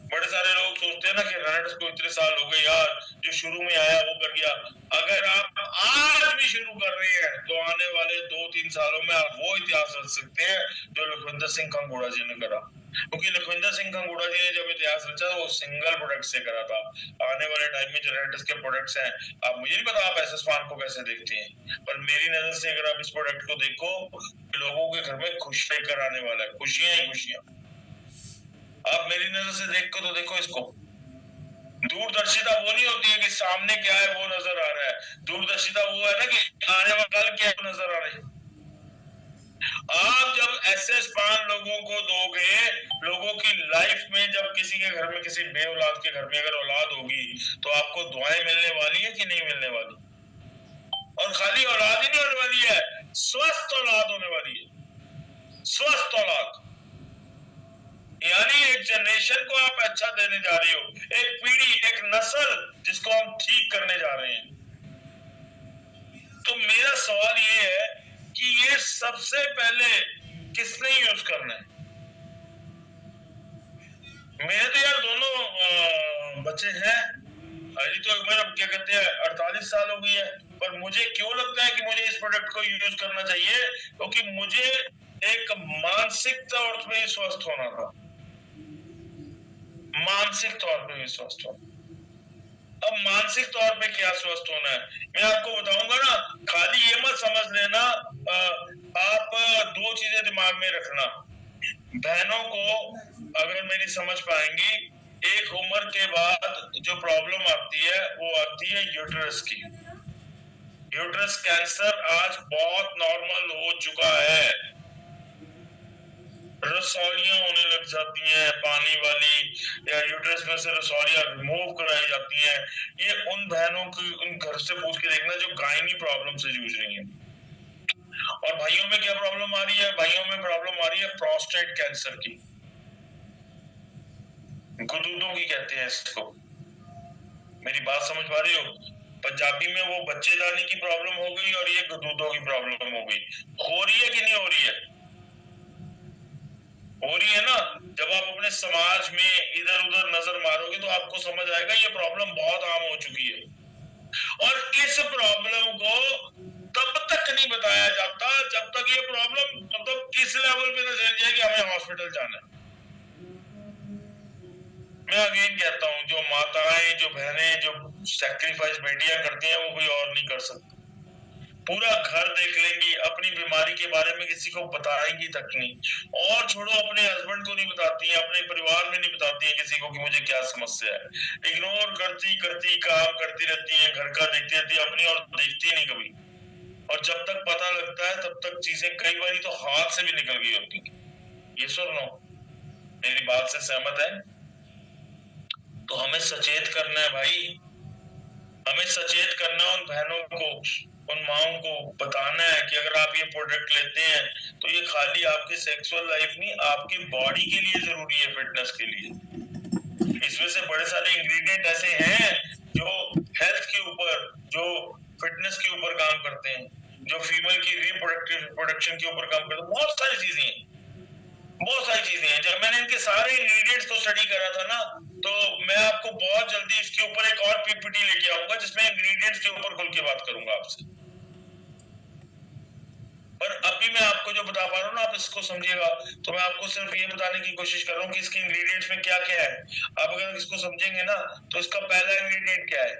बड़े सारे लोग सोचते हैं ना कि रेनेडस को इतने साल हो गए यार, जो शुरू में आया वो कर गया। अगर आप आज भी शुरू कर रहे हैं तो आने वाले 2-3 सालों में आप वो इतिहास रच सकते हैं जो लखविंदर सिंह कांगोड़ा जी ने करा, क्योंकि लखविंदर सिंह कांगोड़ा जी ने जब इतिहास रचा वो सिंगल प्रोडक्ट से करा था। आने वाले टाइम में जो रेनेडस के प्रोडक्ट्स हैं, आप मुझे नहीं पता आप एसएस फार्म को कैसे देखते हैं, पर मेरी नजर से अगर आप इस प्रोडक्ट को देखो, लोगों के घर में खुश लेकर आने वाला है, खुशियां ही खुशियां। आप मेरी नजर से देख को तो देखो इसको, दूरदर्शिता वो नहीं होती है कि सामने क्या है वो नजर आ रहा है, दूरदर्शिता वो है ना कि आने वाला कल क्या है नजर आ रहा है। आप जब एसएस पान लोगों को दोगे, लोगों की लाइफ में जब किसी के घर में, किसी बे औलाद के घर में अगर औलाद होगी तो आपको दुआएं मिलने वाली है कि नहीं मिलने वाली? और खाली औलाद ही नहीं होने वाली है, स्वस्थ औलाद होने वाली है, स्वस्थ औलाद, यानी एक जनरेशन को आप अच्छा देने जा रहे हो, एक पीढ़ी, एक नस्ल जिसको हम ठीक करने जा रहे हैं। तो मेरा सवाल ये है कि ये सबसे पहले किसने यूज करना है? मेरे तो यार दोनों बच्चे हैं, अभी तो मेरा क्या कहते हैं 48 साल हो गई है, पर मुझे क्यों लगता है कि मुझे इस प्रोडक्ट को यूज करना चाहिए, क्योंकि मुझे एक मानसिक तौर पे स्वस्थ होना था, मानसिक तौर पे भी स्वस्थ होना। अब मानसिक तौर पे क्या स्वस्थ होना है मैं आपको बताऊंगा ना, खाली ये मत समझ लेना। आप दो चीजें दिमाग में रखना, बहनों को अगर मेरी समझ पाएंगी, एक उम्र के बाद जो प्रॉब्लम आती है वो आती है यूट्रस की। यूट्रस कैंसर आज बहुत नॉर्मल हो चुका है, रसौलियां होने लग जाती हैं पानी वाली, या यूट्रस में से रसौलियां रिमूव कराई जाती हैं। ये उन बहनों की, उन घर से पूछ के देखना जो गायनी प्रॉब्लम से जूझ रही हैं। और भाइयों में क्या प्रॉब्लम आ रही है? भाइयों में प्रॉब्लम आ रही है प्रोस्टेट कैंसर की, गुदूदों की कहते हैं इसको। मेरी बात समझ पा रही हो? पंजाबी में वो बच्चेदानी की प्रॉब्लम हो गई और ये गुदूदों की प्रॉब्लम हो गई। हो रही है कि नहीं हो रही है? हो रही है ना। जब आप अपने समाज में इधर उधर नजर मारोगे तो आपको समझ आएगा ये प्रॉब्लम बहुत आम हो चुकी है। और इस प्रॉब्लम को तब तक नहीं बताया जाता जब तक ये प्रॉब्लम मतलब इस लेवल पे ना चल जाए कि हमें हॉस्पिटल जाना है। मैं अगेन कहता हूँ, जो माताएं, जो बहनें, जो सैक्रिफाइस बेटियां करती हैं वो कोई और नहीं कर सकती। पूरा घर देख लेंगी, अपनी बीमारी के बारे में किसी को बताएंगी तक नहीं, और छोड़ो अपने हस्बैंड को नहीं बताती है, अपने परिवार में नहीं बताती है किसी को कि मुझे क्या समस्या है। इग्नोर करती करती काम करती रहती है, घर का देखती रहती है, अपनी और देखती नहीं कभी। और जब तक पता लगता है तब तक चीजें कई बार तो हाथ से भी निकल गई होती। ये सुन लो, मेरी बात से सहमत है? तो हमें सचेत करना है भाई, हमें सचेत करना उन बहनों को, उन माओं को बताना है कि अगर आप ये प्रोडक्ट लेते हैं तो ये खाली आपकी सेक्सुअल लाइफ नहीं, आपकी बॉडी के लिए जरूरी है, फिटनेस के लिए। इसमें से बड़े सारे इंग्रेडिएंट ऐसे हैं जो हेल्थ के ऊपर, जो फिटनेस के ऊपर काम करते हैं, जो फीमेल की रिप्रोडक्शन के ऊपर काम करते हैं। बहुत सारी चीजें हैं, बहुत सारी चीजें हैं। जब मैंने इनके सारे इंग्रेडिएंट्स को स्टडी करा था ना, तो मैं आपको बहुत जल्दी इसके ऊपर एक और पीपीटी लेके आऊंगा जिसमें इंग्रेडिएंट्स के ऊपर खुल के बात करूंगा आपसे। पर अभी मैं आपको जो बता पा रहा हूँ ना, आप इसको समझिएगा। तो मैं आपको सिर्फ ये बताने की कोशिश कर रहा हूँ कि इसके इंग्रेडिएंट्स में क्या क्या है। आप अगर इसको समझेंगे ना, तो इसका पहला इंग्रेडिएंट क्या है?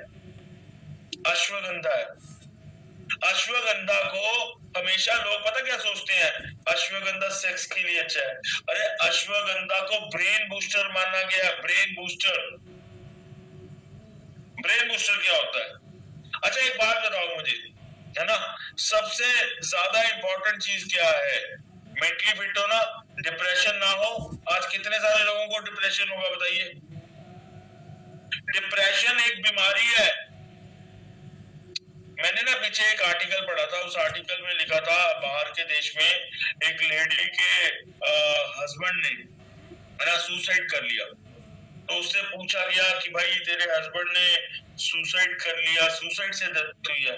अश्वगंधा है। अश्वगंधा को हमेशा लोग पता क्या सोचते हैं, अश्वगंधा सेक्स के लिए अच्छा है। अरे अश्वगंधा को ब्रेन बूस्टर माना गया। ब्रेन बूस्टर, ब्रेन बूस्टर क्या होता है? अच्छा एक बात बताओ मुझे, है ना, सबसे ज्यादा इंपॉर्टेंट चीज क्या है? मेंटली फिट होना, डिप्रेशन ना हो। आज कितने सारे लोगों को डिप्रेशन होगा बताइए? डिप्रेशन एक बीमारी है। मैंने ना पीछे एक आर्टिकल पढ़ा था, उस आर्टिकल में लिखा था बाहर के देश में एक लेडी के हस्बैंड ने सुसाइड कर लिया। तो उससे पूछा गया कि भाई तेरे हस्बैंड ने सुसाइड कर लिया, सुसाइड से डेथ हुई है?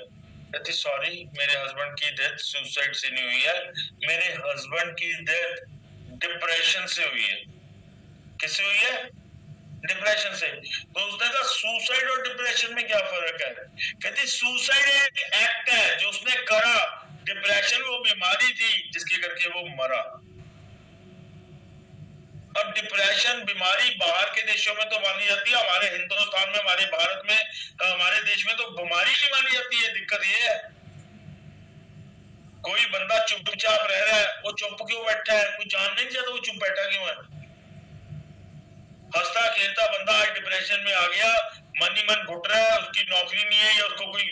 कहती सॉरी, मेरे हस्बैंड की डेथ सुसाइड से नहीं हुई है, मेरे हस्बैंड की डेथ डिप्रेशन से हुई है। किससे हुई है? डिप्रेशन से। तो उसने कहा सुसाइड और डिप्रेशन में क्या फर्क है? कहती सुसाइड एक एक्ट है जो उसने करा, डिप्रेशन वो बीमारी थी जिसके करके वो मरा। अब डिप्रेशन बीमारी बाहर के देशों में तो मानी जाती है, हमारे हिंदुस्तान में, हमारे भारत में, हमारे देश में तो बीमारी नहीं मानी जाती है। दिक्कत ये है, कोई बंदा चुपचाप रह रहा है, वो चुप क्यों बैठा है? कोई जान नहीं चाहता वो चुप बैठा क्यों है? हंसता खेलता बंदा आज डिप्रेशन में आ गया, मन ही मन घुट रहा है, उसकी नौकरी नहीं है या उसको कोई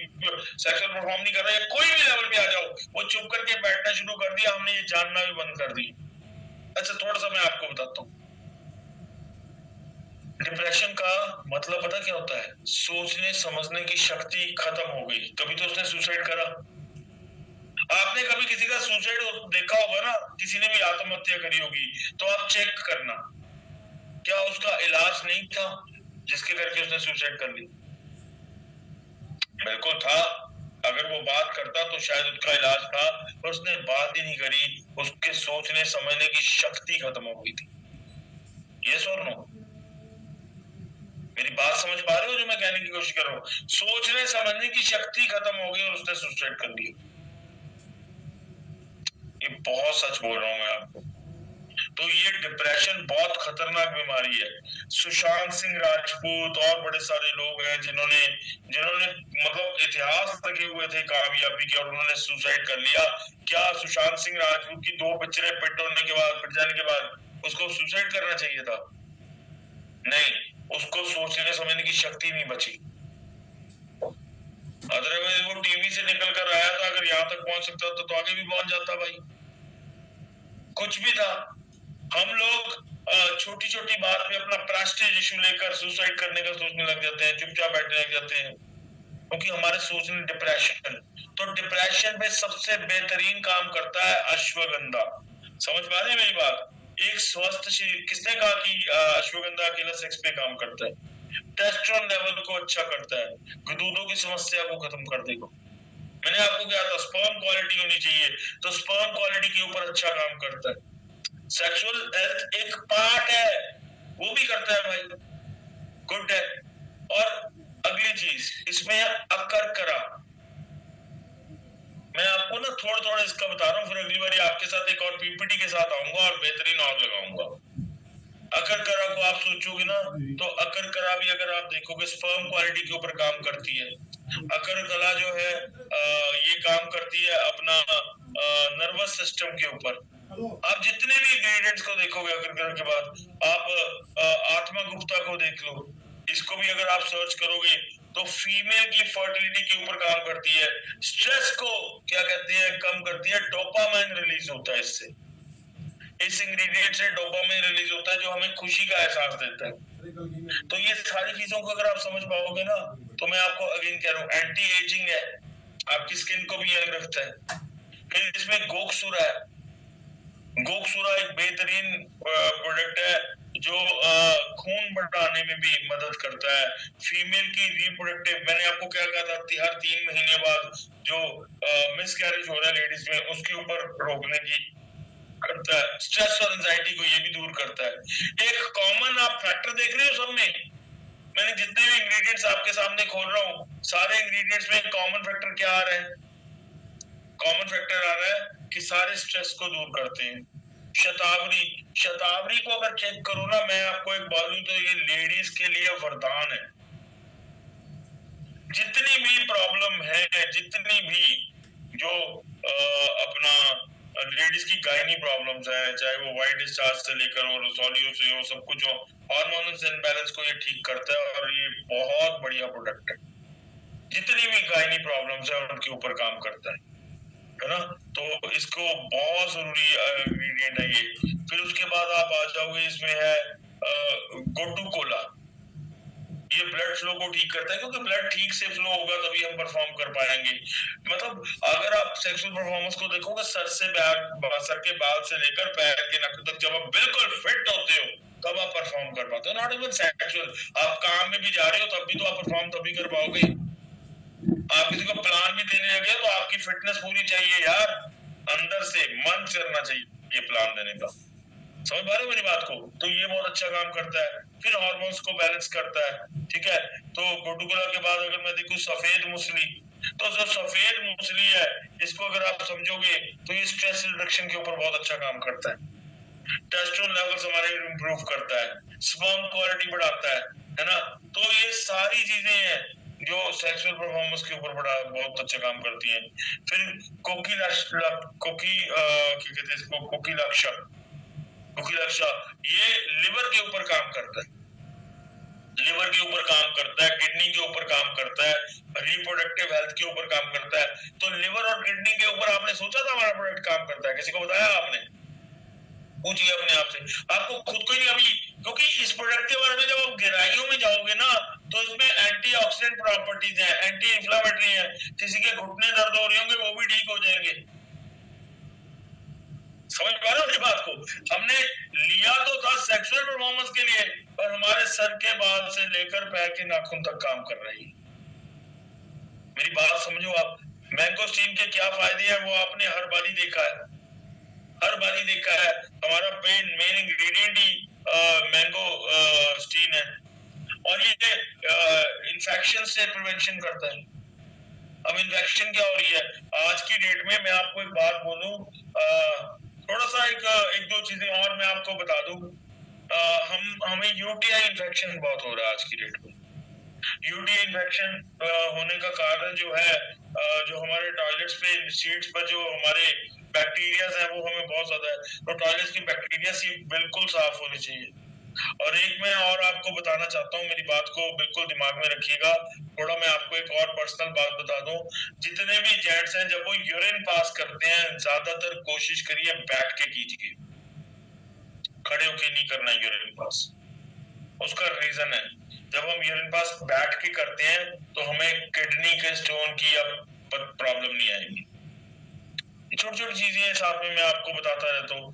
सेक्सुअल परफॉर्म नहीं कर रहा है, कोई भी लेवल पे आ जाओ, वो चुप करके बैठना शुरू कर दिया, हमने ये जानना भी बंद कर दी। अच्छा थोड़ा सा मैं आपको बताता हूँ, डिप्रेशन का मतलब पता क्या होता है? सोचने समझने की शक्ति खत्म हो गई। कभी तो उसने सुसाइड करा। आपने कभी किसी का सुसाइड देखा होगा ना, किसी ने भी आत्महत्या करी होगी, तो आप चेक करना क्या उसका इलाज नहीं था जिसके करके उसने सुसाइड कर ली? बिल्कुल था। अगर वो बात करता तो शायद उसका इलाज था, पर उसने बात ही नहीं करी, उसके सोचने समझने की शक्ति खत्म हो गई थी। यस और नो? मेरी बात समझ पा रहे हो जो मैं कहने की कोशिश कर रहा हूँ? सोचने समझने की शक्ति खत्म हो गई और उसने सुसाइड कर लिया। ये बहुत सच बोल रहा हूं मैं आपको। तो ये डिप्रेशन बहुत खतरनाक बीमारी है। सुशांत सिंह राजपूत और बड़े सारे लोग हैं जिन्होंने मतलब इतिहास लगे हुए थे कामयाबी के और उन्होंने सुसाइड कर लिया। क्या सुशांत सिंह राजपूत की 2 पिक्चरें पिट जाने के बाद उसको सुसाइड करना चाहिए था? नहीं, उसको सोचने समझने की शक्ति नहीं बची। अदरवाइज वो टीवी से निकल कर आया था, अगर यहाँ तक पहुंच सकता था तो आगे भी पहुंच जाता भाई। कुछ भी था। हम लोग छोटी छोटी बात पे अपना प्रेस्टीज इशू लेकर सुसाइड करने का सोचने लग जाते हैं, चुपचाप बैठने लग जाते हैं, क्योंकि हमारे सोचने डिप्रेशन। तो डिप्रेशन पे सबसे बेहतरीन काम करता है अश्वगंधा। समझ पा रहे हैं मेरी बात? एक स्वस्थ शरीर, किसने कहा कि अश्वगंधा अकेला सेक्स पे काम करता है? टेस्टोस्टेरोन लेवल को अच्छा करता है, गुदूदों की समस्या को खत्म कर देगा। मैंने आपको क्या था, स्पर्म क्वालिटी होनी चाहिए, तो स्पर्म क्वालिटी के ऊपर अच्छा काम करता है। सेक्सुअल हेल्थ एक पार्ट है, वो भी करता है भाई, गुड है। और अगली चीज इसमें अकरकरा, मैं आपको ना थोड़ा थोड़ा इसका बता रहा हूँ, फिर अगली बार आपके साथ एक और पीपीटी के साथ आऊंगा और बेहतरीन और लगाऊंगा। अकरकरा को आप सोचोगे ना, तो अकरकरा भी अगर आप देखोगे स्पर्म क्वालिटी के ऊपर काम करती है। अकरकरा जो है ये काम करती है अपना नर्वस सिस्टम के ऊपर। आप जितने भी इंग्रेडिएंट्स को देखोगे अकरकरा के बाद, आप आत्मा गुप्ता को देख लो, इसको भी अगर आप सर्च करोगे तो फीमेल की फर्टिलिटी के ऊपर काम करती है। स्ट्रेस को क्या कहते हैं, कम करती है। डोपामाइन रिलीज होता है इससे, इस इंग्रेडिएंट से डोपामाइन रिलीज होता है जो हमें खुशी का एहसास देता है। तो ये सारी चीजों को अगर आप समझ पाओगे ना, तो मैं आपको अगेन कह रहा हूँ, एंटी एजिंग है, आपकी स्किन को भी यंग रखता है। फिर इसमें गोकसुरा है। गोकसुरा एक बेहतरीन प्रोडक्ट है जो खून बढ़ाने में भी मदद करता है। फीमेल की रिप्रोडक्टिव, मैंने आपको क्या कहा था, हर 3 महीने बाद जो मिसकैरेज हो रहा है लेडीज में, उसके ऊपर रोकने की करता है। स्ट्रेस और एंजाइटी को ये भी दूर करता है। एक कॉमन आप फैक्टर देख रहे हो सब में, मैंने जितने भी इंग्रेडिएंट्स आपके सामने खोल रहा हूँ, सारे इंग्रेडिएंट्स में कॉमन फैक्टर क्या आ रहा है? कॉमन फैक्टर आ रहा है कि सारे स्ट्रेस को दूर करते हैं। शतावरी को अगर चेक करो ना, मैं आपको एक बात दूं तो ये लेडीज के लिए वरदान है। जितनी भी प्रॉब्लम है, जितनी भी जो अपना लेडीज की गायनी प्रॉब्लम्स है, चाहे वो वाइट डिस्चार्ज से लेकर और सोलियो से हो, सब कुछ हो, हार्मोनल इम्बैलेंस को ये ठीक करता है और ये बहुत बढ़िया प्रोडक्ट है। जितनी भी गायनी प्रॉब्लम्स है उनके ऊपर काम करता है ना? तो इसको बहुत जरूरी इंग्रेडिएंट है ये। फिर उसके बाद आप आ जाओगे, इसमें है गोटू कोला। ये ब्लड फ्लो को ठीक करता है, क्योंकि ब्लड ठीक से फ्लो होगा तभी हम परफॉर्म कर पाएंगे। मतलब अगर आप सेक्सुअल परफॉर्मेंस को देखोगे सर के बाल से लेकर पैर के नख तक, जब आप बिल्कुल फिट होते हो तब आप परफॉर्म कर पाते हो। नॉट इवन सेक्सुअल, आप काम में भी जा रहे हो तब भी तो आप परफॉर्म तभी कर पाओगे। आप किसी को प्लान भी देने लगे तो आपकी फिटनेस पूरी चाहिए यार, अंदर से मन करना चाहिए ये प्लान देने का। समझ पा रहे हो मेरी बात को? तो ये बहुत अच्छा काम करता है। फिर हार्मोन्स को बैलेंस करता है, ठीक है। तो गोडुगुला के बाद अगर मैं देखूं सफेद मूसली, तो जो सफेद मूसली है इसको अगर आप समझोगे तो ये स्ट्रेस रिडक्शन के ऊपर बहुत अच्छा काम करता है। टेस्टोस्टेरोन लेवल्स हमारे इंप्रूव करता है, स्पर्म क्वालिटी बढ़ाता है ना। तो ये सारी चीजें हैं जो सेक्सुअल परफॉर्मेंस के ऊपर बड़ा बहुत अच्छा काम करती हैं। फिर कोकिलाक्षा ये लिवर के ऊपर काम करता है, लिवर के ऊपर काम करता है, किडनी के ऊपर काम करता है, रिप्रोडक्टिव हेल्थ के ऊपर काम करता है। तो लिवर और किडनी के ऊपर आपने सोचा था हमारा प्रोडक्ट काम करता है? किसी को बताया आपने? पूछिए अपने आप से, आपको खुद को ही नहीं अभी, क्योंकि इस प्रोडक्ट के बारे में जब आप गहराइयों में जाओगे ना तो इसमें एंटीऑक्सीडेंट प्रॉपर्टीज हैं, एंटी इंफ्लेमेटरी है, किसी के घुटने दर्द हो रहे होंगे वो भी ठीक हो जाएंगे। समझ पा रहे हो मेरी बात को? हमने लिया तो था सेक्सुअल परफॉर्मेंस के लिए, पर हमारे सर के बाल से लेकर पैर के नाखून तक काम कर रही है। मेरी बात समझो आप। मैंगोस्टीन के क्या फायदे हैं वो आपने हर बारी देखा है, हर बारी देखा है। हमारा मेन इंग्रेडिएंट ही मैंगो स्टीन है, और ये इन्फेक्शन से प्रिवेंशन करता है। अब इन्फेक्शन क्या हो रही है आज की डेट में, मैं आपको एक बात बोलूं, थोड़ा सा एक दो चीजें और मैं आपको बता दूं। हमें यूटीआई इन्फेक्शन बहुत हो रहा है आज की डेट में। यूटीआई इन्फेक्शन होने का कारण जो है, जो हमारे टॉयलेट्स पे सीट्स पर जो हमारे बैक्टीरिया है वो हमें बहुत ज्यादा है। तो टॉयलेट्स की बैक्टीरिया सी बिल्कुल साफ होनी चाहिए। और एक मैं और आपको बताना चाहता हूँ, मेरी बात को बिल्कुल दिमाग में रखिएगा। थोड़ा मैं आपको एक और पर्सनल बात बता दूं, जितने भी जेंट्स हैं जब वो यूरिन पास करते हैं ज्यादातर कोशिश करिए बैठ के कीजिए, खड़े होके नहीं करना यूरिन पास। उसका रीजन है, जब हम यूरिन पास बैठ के करते हैं तो हमें किडनी के स्टोन की अब प्रॉब्लम नहीं आएगी। छोटी छोटी चीजें साथ में मैं आपको बताता रहता हूँ।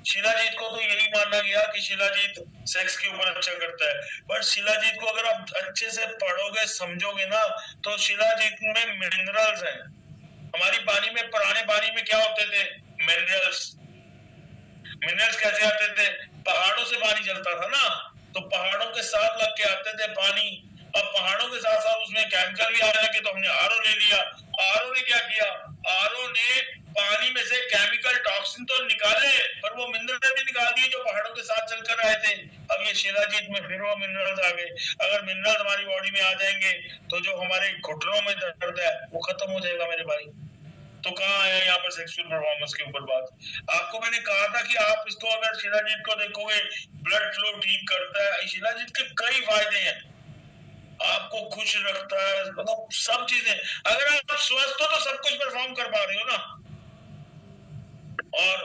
शिलाजीत को तो यही माना गया कि शिलाजीत सेक्स के ऊपर अच्छा करता है, बट शिलाजीत को अगर आप अच्छे से पढ़ोगे समझोगे ना तो शिलाजीत में मिनरल्स हैं। हमारी पानी में, पुराने पानी में क्या होते थे? मिनरल्स। मिनरल्स कैसे आते थे? पहाड़ों से पानी चलता था ना, तो पहाड़ों के साथ लग के आते थे पानी। अब पहाड़ों के साथ साथ उसमें केमिकल भी आने लगे, तो हमने आरओ ले लिया। आरओ ने क्या किया? आरओ ने पानी में से केमिकल टॉक्सिन तो निकाले, पर वो मिनरल भी निकाल दिए जो पहाड़ों के साथ चलकर आए थे। अब ये शिलाजीत में फिर वो मिनरल्स आ गए। अगर मिनरल्स हमारी बॉडी में आ जाएंगे तो जो हमारे घुटनों में दर्द है वो खत्म हो जाएगा मेरे भाई। तो कहाँ आया यहाँ पर सेक्सुअल परफॉर्मेंस के ऊपर बात? आपको मैंने कहा था कि आप इसको अगर शिलाजीत को देखोगे, ब्लड फ्लो ठीक करता है। शिलाजीत के कई फायदे हैं, आपको खुश रखता है, मतलब सब चीजें। अगर आप स्वस्थ हो तो सब कुछ परफॉर्म कर पा रहे हो ना। और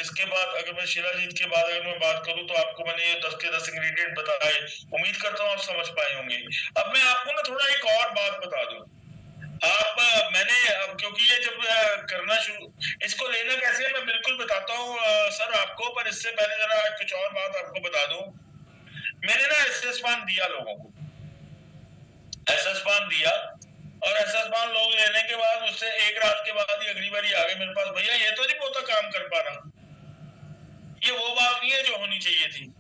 इसके बाद अगर मैं शिलाजीत के बाद अगर मैं बात करूं तो आपको मैंने 10 के 10 इंग्रेडिएंट बताए, उम्मीद करता हूं आप समझ पाए होंगे। अब मैं आपको ना थोड़ा एक और बात बता दूं। मैंने क्योंकि ये जब करना शुरू, इसको लेना कैसे है मैं बिल्कुल बताता हूँ सर आपको, पर इससे पहले जरा कुछ और बात आपको बता दूं। मैंने ना एसएस पान दिया लोगों को, एसएस पान दिया, और एसएस पान लोग लेने के बाद उससे एक रात के बाद ही अगली बारी आ गए मेरे पास, भैया ये तो नहीं बहुत काम कर पा रहा, ये वो बात नहीं है जो होनी चाहिए थी।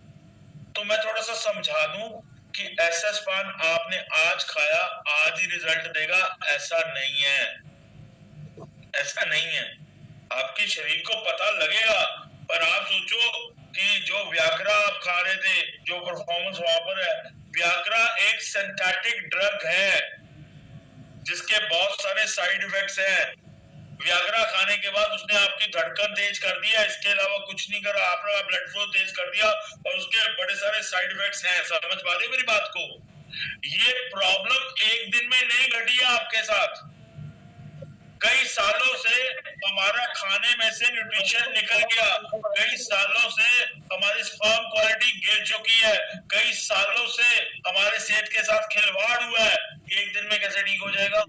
तो मैं थोड़ा सा समझा दूं कि एसएस पान आपने आज खाया आज ही रिजल्ट देगा, ऐसा नहीं है, ऐसा नहीं है। आपके शरीर को पता लगेगा, पर आप सोचो कि जो व्याग्रा आप खा रहे थे, जो परफॉर्मेंस वहां पर है, व्याग्रा एक सिंथेटिक ड्रग है जिसके बहुत सारे साइड इफेक्ट्स हैं। व्याग्रा खाने के बाद उसने आपकी धड़कन तेज कर दिया, इसके अलावा कुछ नहीं करा, आपका ब्लड फ्लो तेज कर दिया, और उसके बड़े सारे साइड इफेक्ट्स हैं। समझ पा रहे मेरी बात को? ये प्रॉब्लम एक दिन में नहीं घटी है आपके साथ, कई सालों से हमारा खाने में से न्यूट्रिशन निकल गया, कई सालों से हमारी स्पर्म क्वालिटी गिर चुकी है, कई सालों से साथ खिलवाड़ हुआ है, एक दिन में कैसे ठीक हो जाएगा?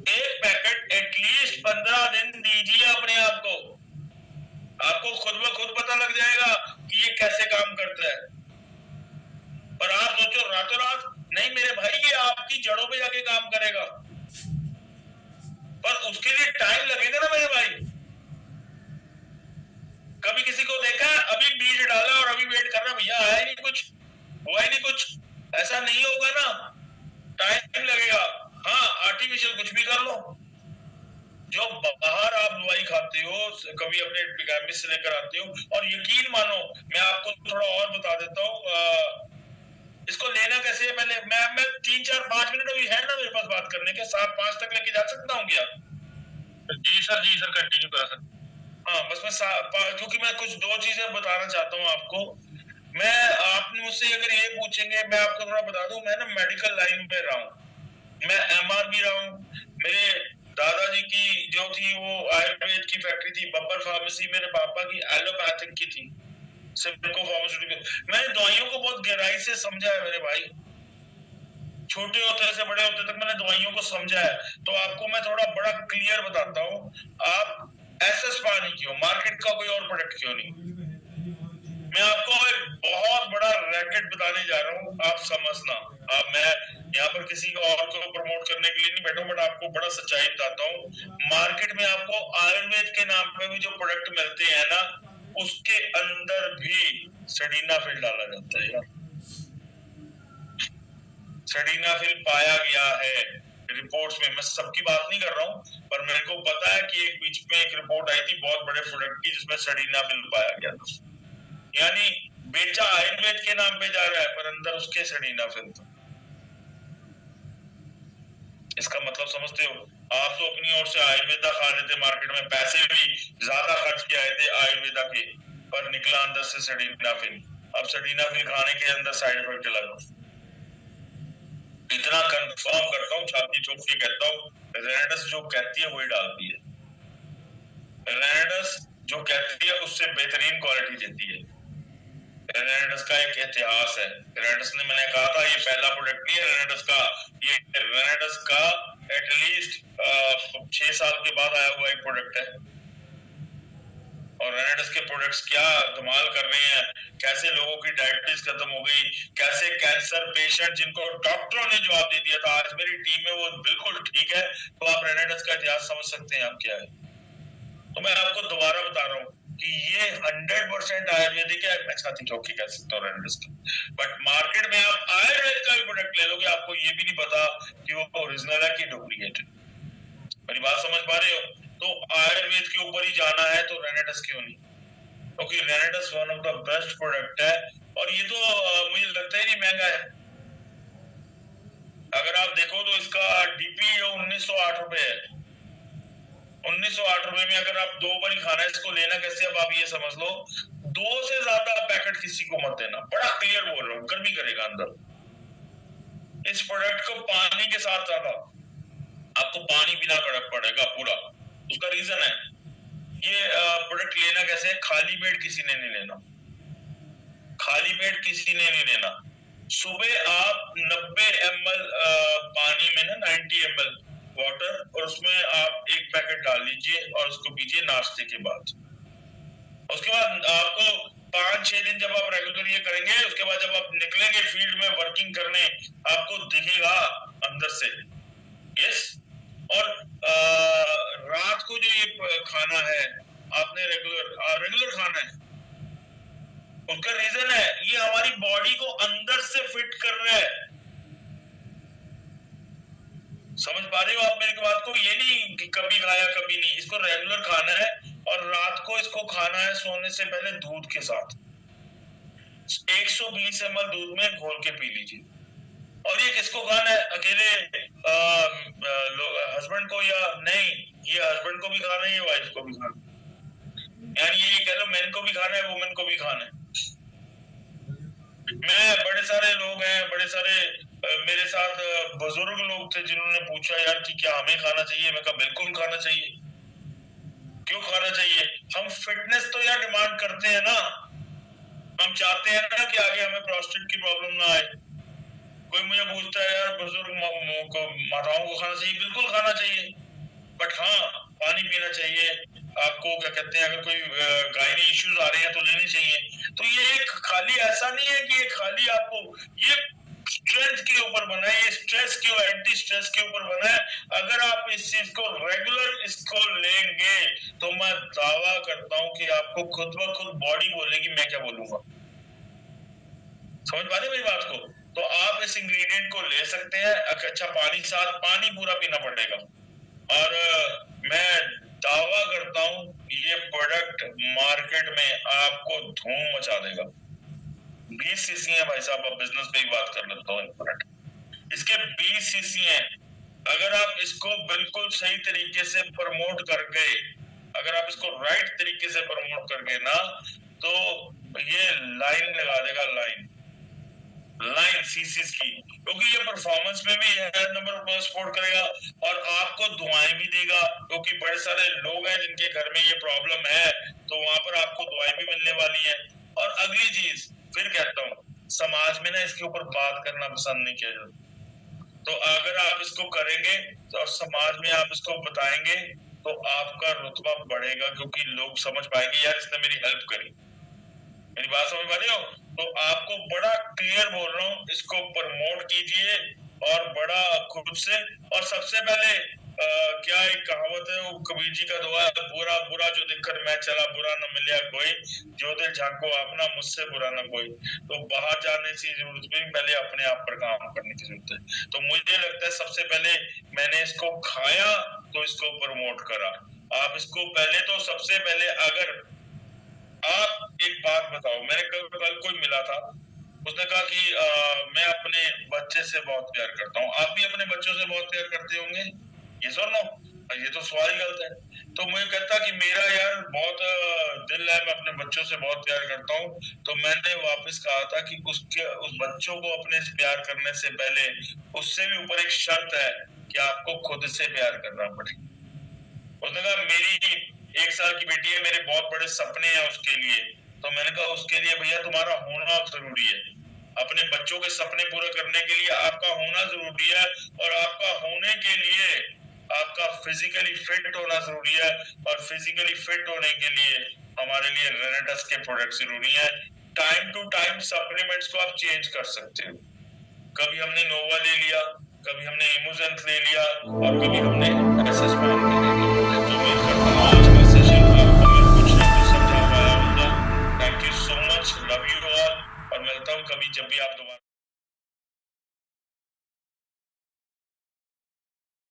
एक पैकेट एटलीस्ट 15 दिन दीजिए अपने आप को, आपको खुद ब खुद पता लग जाएगा कि ये कैसे काम करता है। पर आप सोचो रातों रात, नहीं मेरे भाई, ये आपकी जड़ों पे जाके काम करेगा, पर उसके लिए टाइम लगेगा ना मेरे भाई। कभी किसी को देखा है अभी बीज डाला और अभी वेट कर रहा, भैया आया ही नहीं कुछ, हुआ ही नहीं कुछ? ऐसा नहीं होगा ना, टाइम लगेगा। हाँ, आर्टिफिशियल कुछ भी कर लो, जो बाहर आप दवाई खाते हो, कभी अपने केमिस्ट से लेकर आते हो, और यकीन मानो मैं आपको थोड़ा और बता देता हूँ, इसको लेना कैसे है पहले मैं 3-4-5 मिनट अभी है ना मेरे पास बात करने के, 7-5 तक लेके जा सकता हूँ क्या? जी सर कंटिन्यू करा सर। हाँ बस मैं क्योंकि मैं कुछ 2 चीजें बताना चाहता हूँ आपको। मैं आपने मुझसे अगर ये पूछेंगे, मैं आपको थोड़ा बता दूं, मैं ना मेडिकल लाइन में रहा हूँ, मैं एमआर भी रहा हूँ। मेरे दादाजी की जो थी वो आयुर्वेद की फैक्ट्री थी, बब्बर फार्मेसी, मेरे पापा की एलोपैथिक की थी, सिम्को फार्मास्यूटिकल। मैंने दवाइयों को बहुत गहराई से समझा है मेरे भाई, छोटे होते से बड़े होते तक मैंने दवाइयों को समझा है। तो आपको मैं थोड़ा बड़ा क्लियर बताता हूँ, आप एसएस पानी क्यों, मार्केट का कोई और प्रोडक्ट क्यों नहीं? मैं आपको एक बहुत बड़ा रैकेट बताने जा रहा हूँ, आप समझना। अब मैं यहाँ पर किसी और को प्रमोट करने के लिए नहीं बैठा, बट आपको बड़ा सच्चाई बताता हूँ। मार्केट में आपको आयुर्वेद के नाम पे भी जो प्रोडक्ट मिलते हैं ना, उसके अंदर भी सडीनाफिल डाला जाता है यार। सडीनाफिल पाया गया है रिपोर्ट्स में, मैं सबकी बात नहीं कर रहा हूँ, पर मेरे को पता है कि एक बीच में एक रिपोर्ट आई थी बहुत बड़े प्रोडक्ट की जिसमें सडीनाफिल पाया गया था। यानी बेचा आयुर्वेद के नाम पे जा रहा है, पर अंदर उसके सडीनाफिल था। इसका मतलब समझते हो? आप तो अपनी ओर से आयुर्वेदा खा रहे थे, मार्केट में पैसे भी ज्यादा खर्च किए आए थे आयुर्वेदा के, पर निकला अंदर से सडीनाफिल। अब सडीनाफिल खाने के अंदर साइड इफेक्ट लगा। इतना कंफर्म करता हूँ, छाती ठोक के कहता हूँ, रेनेडस जो कहती है वही डालती है। रेनेडस जो कहती है उससे बेहतरीन क्वालिटी देती है। रेनेडस का एक इतिहास है। रेनेडस ने, मैंने कहा था ये पहला प्रोडक्ट नहीं है रेनेडस का, ये रेनेडस का एटलीस्ट 6 साल के बाद आया हुआ एक प्रोडक्ट है। और रेनेडस के प्रोडक्ट्स क्या कमाल कर रहे हैं, कैसे लोगों की डायबिटीज खत्म हो गई, कैसे कैंसर पेशेंट जिनको डॉक्टरों ने जवाब दे दिया था आज मेरी टीम में वो बिल्कुल ठीक है। तो आप रेनेडस का इतिहास समझ सकते हैं आप क्या है। तो मैं आपको दोबारा बता रहा हूँ कि ये 100% आयुर्वेदिक है, मैं छाती ठोक के कह सकता हूँ रेनेडस की। बट मार्केट में आप आयुर्वेद का भी प्रोडक्ट ले लोगे, आपको ये भी नहीं पता कि वो ओरिजिनल है कि डुप्लीकेट है। मेरी बात समझ पा रहे हो? तो आयुर्वेद के ऊपर ही जाना है तो रेनेडस क्यों नहीं? क्योंकि रेनेडस one of the best product है, और ये तो मुझे लगता ही नहीं महंगा है। अगर आप देखो तो इसका डीपी 1908 रुपए है। 1908 रुपए में अगर आप 2 बार ही खाना है, इसको लेना कैसे? अब आप ये समझ लो, 2 से ज्यादा पैकेट किसी को मत देना, बड़ा क्लियर बोल रहा हूँ, गर्मी करेगा अंदर। इस प्रोडक्ट को पानी के साथ ज्यादा आपको पानी पीना पड़ेगा पूरा। उसका रीजन है, ये प्रोडक्ट लेना कैसे? खाली पेट किसी ने नहीं लेना, खाली पेट किसी ने नहीं लेना। सुबह आप 90 ml पानी में ना 90 ml वाटर, और उसमें आप एक पैकेट डाल लीजिए और उसको पीजिए नाश्ते के बाद। उसके बाद आपको 5-6 दिन जब आप रेगुलर ये करेंगे, उसके बाद जब आप निकलेंगे फील्ड में वर्किंग करने, आपको दिखेगा अंदर से। यस। और रात को जो ये खाना है आपने रेगुलर खाना है, उसका रीजन है ये हमारी बॉडी को अंदर से फिट कर रहा है। समझ पा रहे हो आप मेरी बात को? ये नहीं कि कभी खाया कभी नहीं, इसको रेगुलर खाना है। और रात को इसको खाना है सोने से पहले दूध के साथ, 120 ml दूध में घोल के पी लीजिए। और ये किसको खाना है? अकेले हस्बैंड को या नहीं, ये हस्बैंड को भी खाना है, ये वाइफ को भी खाना है। यानी ये कह लो मेन को भी खाना है, वुमेन को भी खाना है। मैं बड़े सारे लोग हैं, बड़े सारे मेरे साथ बुजुर्ग लोग थे जिन्होंने पूछा यार कि क्या हमें खाना चाहिए? मैं कहा बिल्कुल खाना चाहिए। क्यों खाना चाहिए? हम फिटनेस तो यार डिमांड करते हैं ना, हम चाहते हैं ना कि आगे हमें प्रोस्टेट की प्रॉब्लम ना आए। कोई मुझे पूछता है यार बुजुर्ग माताओं को खाना चाहिए, बिल्कुल खाना चाहिए, बट हाँ पानी पीना चाहिए। आपको क्या कहते हैं, अगर कोई गायनी इश्यूज आ रहे हैं तो लेने चाहिए। तो ये एक खाली ऐसा नहीं है कि ये खाली आपको, ये स्ट्रेंथ के ऊपर बना है, ये स्ट्रेस के एंटी स्ट्रेस के ऊपर बना है। अगर आप इस चीज को रेगुलर इसको लेंगे तो मैं दावा करता हूं कि आपको खुद ब खुद बॉडी बोलेगी मैं क्या बोलूंगा। समझ पा रहे मेरी बात को? तो आप इस इंग्रेडिएंट को ले सकते हैं। अच्छा पानी, साथ पानी पूरा पीना पड़ेगा। और मैं दावा करता हूं ये प्रोडक्ट मार्केट में आपको धूम मचा देगा। 20 सीसी है भाई साहब, अब बिजनेस पे ही बात कर लेता हूँ। प्रोडक्ट इसके 20 सीसी हैं। अगर आप इसको बिल्कुल सही तरीके से प्रमोट कर गए, अगर आप इसको राइट तरीके से प्रमोट कर गए ना, तो ये लाइन लगा देगा, लाइन सीसीस की, क्योंकि ये परफॉर्मेंस में भी है नंबर पर सपोर्ट करेगा और आपको दुआएं भी देगा। क्योंकि बड़े सारे लोग हैं जिनके घर में ये प्रॉब्लम है, तो वहां पर आपको दुआएं भी मिलने वाली है। और अगली चीज फिर कहता हूँ, समाज में ना इसके ऊपर बात करना पसंद नहीं किया जाता। तो अगर आप इसको करेंगे तो और समाज में आप इसको बताएंगे तो आपका रुतबा बढ़ेगा, क्योंकि लोग समझ पाएंगे यार इसने मेरी हेल्प करी। मेरी बात समझ पा रहे हो? तो आपको बड़ा क्लियर बोल रहा हूँ, इसको प्रमोट कीजिए और बड़ा खुद से। और सबसे पहले क्या एक कहावत है, वो कबीर जी का दुआ है, बुरा बुरा जो देखकर मैं चला, बुरा न मिला कोई, जो दिल झांको अपना मुझसे बुरा न कोई। तो बाहर जाने की जरूरत नहीं, पहले अपने आप पर काम करने की जरूरत है। तो मुझे लगता है सबसे पहले मैंने इसको खाया तो इसको प्रमोट करा। आप इसको पहले तो सबसे पहले, अगर आप एक बात बताओ, मैंने कल कोई मिला था, उसने कहा कि मैं अपने बच्चे से बहुत प्यार करता हूँ। आप भी अपने बच्चों से बहुत प्यार करते होंगे, ये सुनो, ये तो सवाल ही गलत है। तो मुझे कहता कि मेरा यार बहुत दिल है, मैं अपने बच्चों से बहुत प्यार करता हूँ। तो मैंने वापस कहा था कि उस बच्चों को अपने से प्यार करने से पहले उससे भी ऊपर एक शर्त है कि आपको खुद से प्यार करना पड़ेगा। उसने कहा मेरी 1 साल की बेटी है, मेरे बहुत बड़े सपने हैं उसके लिए। तो मैंने कहा उसके लिए भैया तुम्हारा होना जरूरी है। अपने बच्चों के सपने पूरे करने के लिए आपका होना जरूरी है, और आपका होने के लिए आपका फिजिकली फिट होना जरूरी है। और फिजिकली फिट होने के लिए हमारे लिए रेनेडस के प्रोडक्ट जरूरी है। टाइम टू टाइम सप्लीमेंट्स को आप चेंज कर सकते हो। कभी हमने नोवा ले लिया, कभी हमने इमोजेंस ले लिया, और कभी हमने एसएस ले लिया। तो उम्मीद करता हूँ आज का सेशन आपको मैं कुछ ना कुछ समझा पाया होगा। Thank you so much, love you all, और मिलता हूँ कभी जब भी आप दोबारा